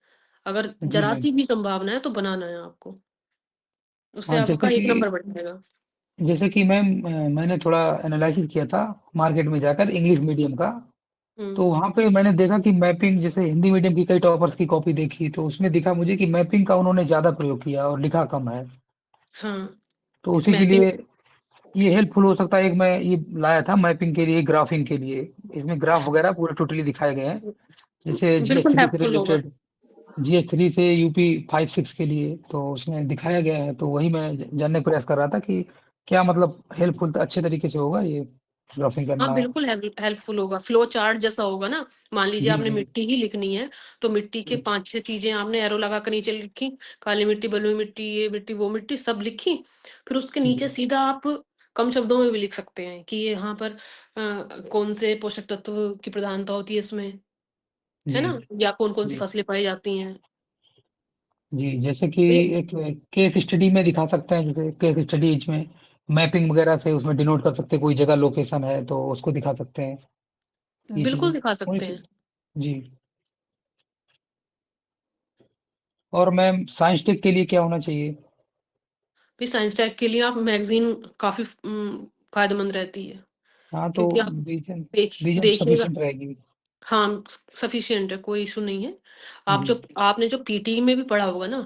अगर जी जरा मैम। सी भी संभावना है तो बनाना है आपको, उससे हाँ, आपका 1 नंबर बढ़ जाएगा। जैसे कि मैम मैंने थोड़ा एनालिसिस किया था मार्केट में जाकर इंग्लिश मीडियम का, तो हम्म। वहाँ पे मैंने देखा कि मैपिंग, जैसे हिंदी मीडियम की कई टॉपर्स की कॉपी देखी तो उसमें दिखा मुझे कि मैपिंग का उन्होंने ज्यादा प्रयोग किया और लिखा कम है। हाँ तो उसी के मैपिंग, लिए ये हेल्पफुल हो सकता है। एक मैं ये लाया था मैपिंग के लिए, ग्राफिंग के लिए, इसमें ग्राफ वगैरह पूरे टोटली दिखाए गए हैं, जैसे जी एस बिल्कुल थ्री से हेल्पफुल होगा। रिलेटेड, GS 3 से UP 5-6 के लिए, तो उसमें दिखाया गया है। तो वही मैं जानने का प्रयास कर रहा था कि क्या मतलब हेल्पफुल अच्छे तरीके से होगा ये ग्राफिंग हाँ करना। बिल्कुल हेल्पफुल होगा, फ्लो चार्ट जैसा होगा ना। मान लीजिए जी आपने जी मिट्टी ही लिखनी है, तो मिट्टी के 5-6 चीजें आपने एरो लगा कर नीचे लिखी, काली मिट्टी, बलुई मिट्टी, ये मिट्टी, वो मिट्टी, सब लिखी। फिर उसके नीचे जी सीधा आप कम शब्दों में भी लिख सकते हैं कि ये यहाँ पर कौन से पोषक तत्व की प्रधानता होती है इसमें, है जी ना, या कौन कौन सी जी फसलें पाई जाती हैं। जी। जैसे कि तो एक केस स्टडी में दिखा सकते हैं, जैसे केस स्टडीज में मैपिंग वगैरह से उसमें डिनोट कर सकते हैं, कोई जगह लोकेशन है तो उसको दिखा सकते हैं, ये चीजें बिल्कुल दिखा होनी सकते हैं। चाहिए। जी। और मैम साइंस टेक के लिए क्या होना चाहिए? फिर साइंस टैग के लिए आप मैगजीन काफी फायदेमंद रहती है, हाँ, तो क्योंकि आप रीजन रीजन देखिएगा। सफिशिएंट रहेगी। हाँ, सफिशिएंट है, कोई इशू नहीं है। आप जी जो आपने जो पीटी में भी पढ़ा होगा ना,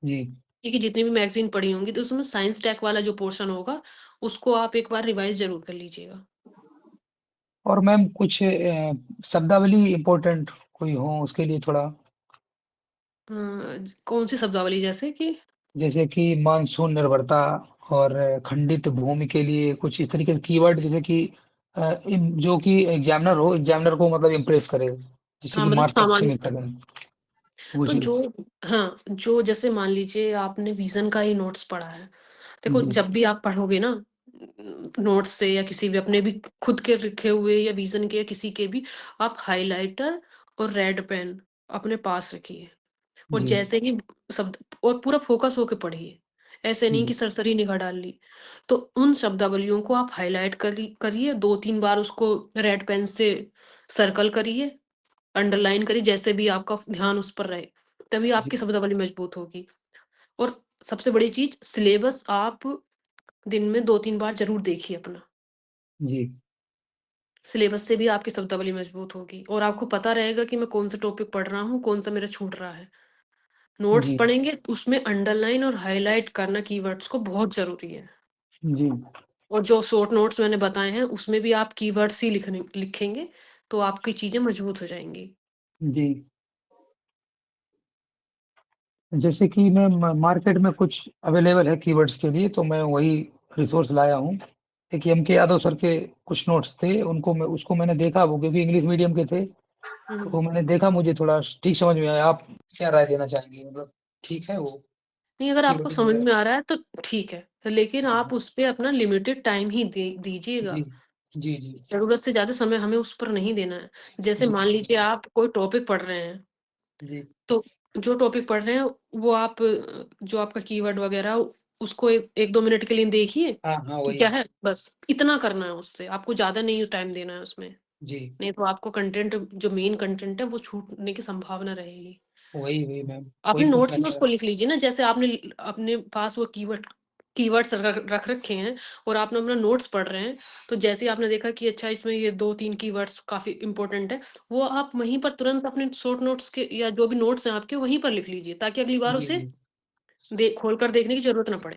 जी। कि जितनी भी मैगजीन पढ़ी होंगी, तो उसमें साइंस टेक वाला जो पोर्शन होगा, उसको आप एक बार रिवाइज जरूर कर लीजिएगा। और मैम कुछ शब्दावली इम्पोर्टेंट कोई हो उसके लिए थोड़ा, कौन सी शब्दावली, जैसे कि जैसे कि मानसून निर्भरता और खंडित भूमि के लिए कुछ इस तरीके के कीवर्ड, जैसे कि जो कि एग्जामिनर को मतलब इम्प्रेस करे, जिससे हाँ कि मतलब मार्क्स अच्छे सामान्य, मिल सके। वो तो चीज। जो जैसे मान लीजिए आपने विजन का ही नोट्स पढ़ा है, देखो जी जब भी आप पढ़ोगे ना नोट्स से या किसी भी अपने भी खुद के लिखे हुए या विजन के या किसी के भी, आप हाइलाइटर और रेड पेन अपने पास रखिए और जी जैसे ही शब्द और पूरा फोकस होके पढ़िए, ऐसे नहीं जी कि सरसरी निगाह डाल ली। तो उन शब्दावलियों को आप हाईलाइट करिए 2-3 बार, उसको रेड पेन से सर्कल करिए, अंडरलाइन करिए, जैसे भी आपका ध्यान उस पर रहे, तभी आपकी जी शब्दावली मजबूत होगी। और सबसे बड़ी चीज, सिलेबस आप दिन में 2-3 बार जरूर देखिए अपना, जी सिलेबस से भी आपकी शब्दावली मजबूत होगी और आपको पता रहेगा कि मैं कौन सा टॉपिक पढ़ रहा हूँ, कौन सा मेरा छूट रहा है। नोट्स जी पढ़ेंगे तो उसमें अंडरलाइन और हाईलाइट करना कीवर्ड्स को बहुत जरूरी है। जी और जो शॉर्ट नोट्स मैंने बताए हैं उसमें भी आप कीवर्ड्स ही लिखेंगे तो आपकी चीजें मजबूत हो जाएंगी। जी। जैसे कि मैं मार्केट में कुछ अवेलेबल है कीवर्ड्स के लिए, तो मैं वही रिसोर्स लाया हूँ। एक एम.के. यादव सर के कुछ नोट्स थे, उसको मैंने देखा, वो क्योंकि इंग्लिश मीडियम के थे, हम्म। तो मैंने देखा, मुझे थोड़ा ठीक समझ में आया। आप क्या राय देना चाहेंगे, मतलब ठीक है वो नहीं, अगर आपको कीवर्डिंग समझ वगैरह? में आ रहा है तो ठीक है, लेकिन आप उस पे अपना लिमिटेड टाइम ही दीजिएगा। जी जी जी जरूरत से ज्यादा समय हमें उस पर नहीं देना है। जैसे जी मान लीजिए आप कोई टॉपिक पढ़ रहे हैं, जी तो जो टॉपिक पढ़ रहे हैं वो आप जो आपका कीवर्ड वगैरह उसको 1-2 मिनट के लिए देखिए हाँ हाँ कि वही। क्या है, बस इतना करना है, उससे आपको ज्यादा नहीं टाइम देना है उसमें। जी नहीं तो आपको कंटेंट, जो मेन कंटेंट है, वो छूटने की संभावना रहेगी। वही वही मैम, आपने वही नोट्स पूछना में चाह उसको रहा लिख लीजिए ना, जैसे आपने अपने पास वो कीवर्ड्स रख रखे हैं और आपने अपना नोट्स पढ़ रहे हैं, तो जैसे ही आपने देखा कि अच्छा इसमें ये 2-3 कीवर्ड्स काफी इंपॉर्टेंट है, वो आप वहीं पर तुरंत अपने शॉर्ट नोट्स के या जो भी नोट्स हैं आपके वहीं पर लिख लीजिए, ताकि अगली बार जी उसे जी खोल कर देखने की जरूरत ना पड़े।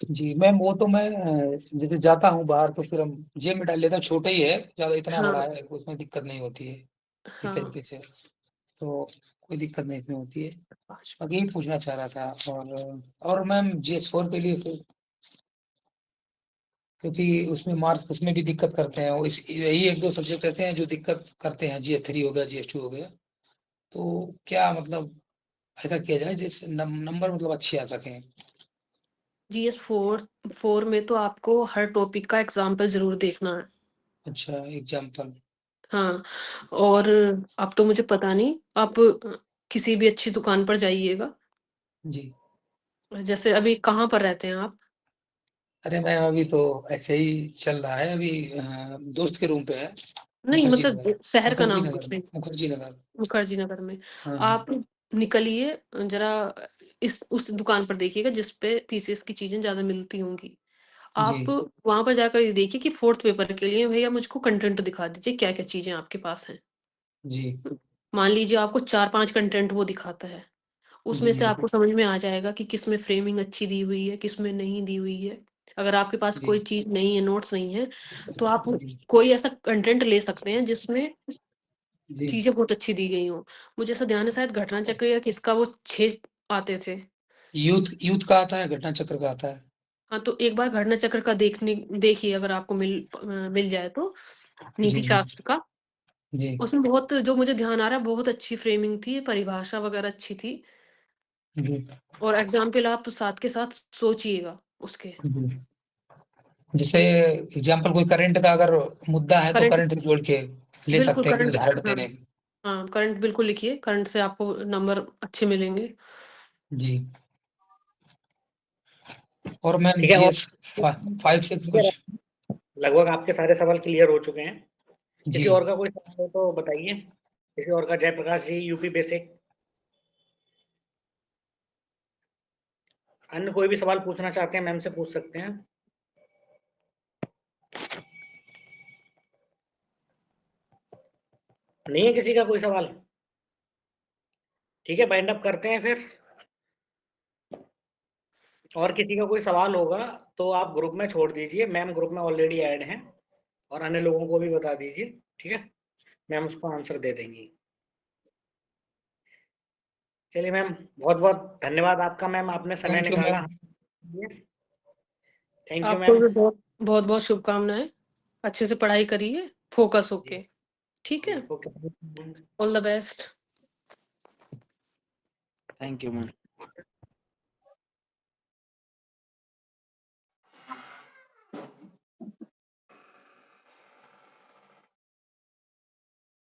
जी मैम। वो तो मैं जैसे जाता हूँ बाहर, तो फिर हम जेब में डाल लेता हूँ, छोटा ही है, ज्यादा इतना बड़ा हाँ है, उसमें दिक्कत नहीं होती है इस हाँ। तरीके से, तो कोई दिक्कत नहीं इसमें होती है। आज- बाकी यही पूछना चाह रहा था। और मैम GS4 के लिए फिर, क्योंकि उसमें मार्क्स उसमें भी दिक्कत करते हैं, वो यही एक दो सब्जेक्ट रहते हैं जो दिक्कत करते हैं, GS3 हो गया, GS2 हो गया, तो क्या मतलब ऐसा किया जाए जिससे नंबर मतलब अच्छे आ सकें? GS4 में तो आपको हर टॉपिक का एग्जाम्पल जरूर देखना है। अच्छा, एग्जाम्पल। हाँ, और अब तो मुझे पता नहीं, आप किसी भी अच्छी दुकान पर जाइएगा। जी। जैसे अभी कहाँ पर रहते हैं आप? अरे मैं अभी तो ऐसे ही चल रहा है, अभी दोस्त के रूम पे है, नहीं मुखर्जी नगर। मतलब शहर का मुखर्जी नाम नगर पूछ रही, मुखर्जी नगर। मुखर्जी नगर में। हाँ आप हाँ। निकलिए जरा, इस उस दुकान पर देखिएगा जिस पे पीसीएस की चीजें ज्यादा मिलती होंगी। जी आप वहां पर जाकर ये देखिए कि फोर्थ पेपर के लिए भैया मुझको कंटेंट दिखा दीजिए, क्या क्या चीजें आपके पास हैं। जी मान लीजिए आपको 4-5 कंटेंट वो दिखाता है, उसमें जी से आपको समझ में आ जाएगा कि किस में फ्रेमिंग अच्छी दी हुई है, किस में नहीं दी हुई है। अगर आपके पास जी कोई चीज नहीं है, नोट्स नहीं है, तो आप जी कोई ऐसा कंटेंट ले सकते हैं जिसमें जी। चीजें बहुत अच्छी दी गई हों। मुझे ऐसा ध्यान है शायद घटना चक्र या किसका वो 6 आते थे। यूथ यूथ का आता है, घटना चक्र का आता है। हाँ, तो एक बार घटना चक्र का देखिए, अगर आपको मिल जाए तो, जी नीति जी शास्त्र का। जी उसमें बहुत, जो मुझे ध्यान आ रहा है, बहुत अच्छी फ्रेमिंग थी, परिभाषा वगैरह अच्छी थी, जी और एग्जाम्पल आप साथ के साथ सोचिएगा उसके। जी। जैसे एग्जाम्पल कोई करंट का अगर मुद्दा है, तो करंट, करंट जोड़ के ले बिल्कुल सकते हैं, कुछ करंट। उदाहरण हाँ देने। हाँ, करंट बिल्कुल लिखिए, करंट से आपको नंबर अच्छे मिलेंगे। जी। और मैम ठीक है। और GS5 से ठीक है, कुछ? लगभग आपके सारे सवाल क्लियर हो चुके हैं। जी। किसी और का कोई सवाल हो तो बताइए। किसी और का? जयप्रकाश जी, यूपी बेसिक। अन्य कोई भी सवाल पूछना चाहते हैं, मैम से पूछ सकते हैं। नहीं है किसी का कोई सवाल? ठीक है, बाइंड अप करते हैं फिर। और किसी का कोई सवाल होगा तो आप ग्रुप में छोड़ दीजिए, मैम ग्रुप में ऑलरेडी ऐड हैं, और अन्य लोगों को भी बता दीजिए, ठीक है? मैम उसको आंसर दे देंगी। चलिए मैम, बहुत बहुत धन्यवाद आपका मैम, आपने समय थैंक यू निकाला। मैम। थैंक यू आपको मैम। भी बहुत बहुत बहुत शुभकामनाएं। अच्छे से पढ़ाई करिए, फोकस जी होके। ठीक जी, है, okay. All the best. Thank you ma'am.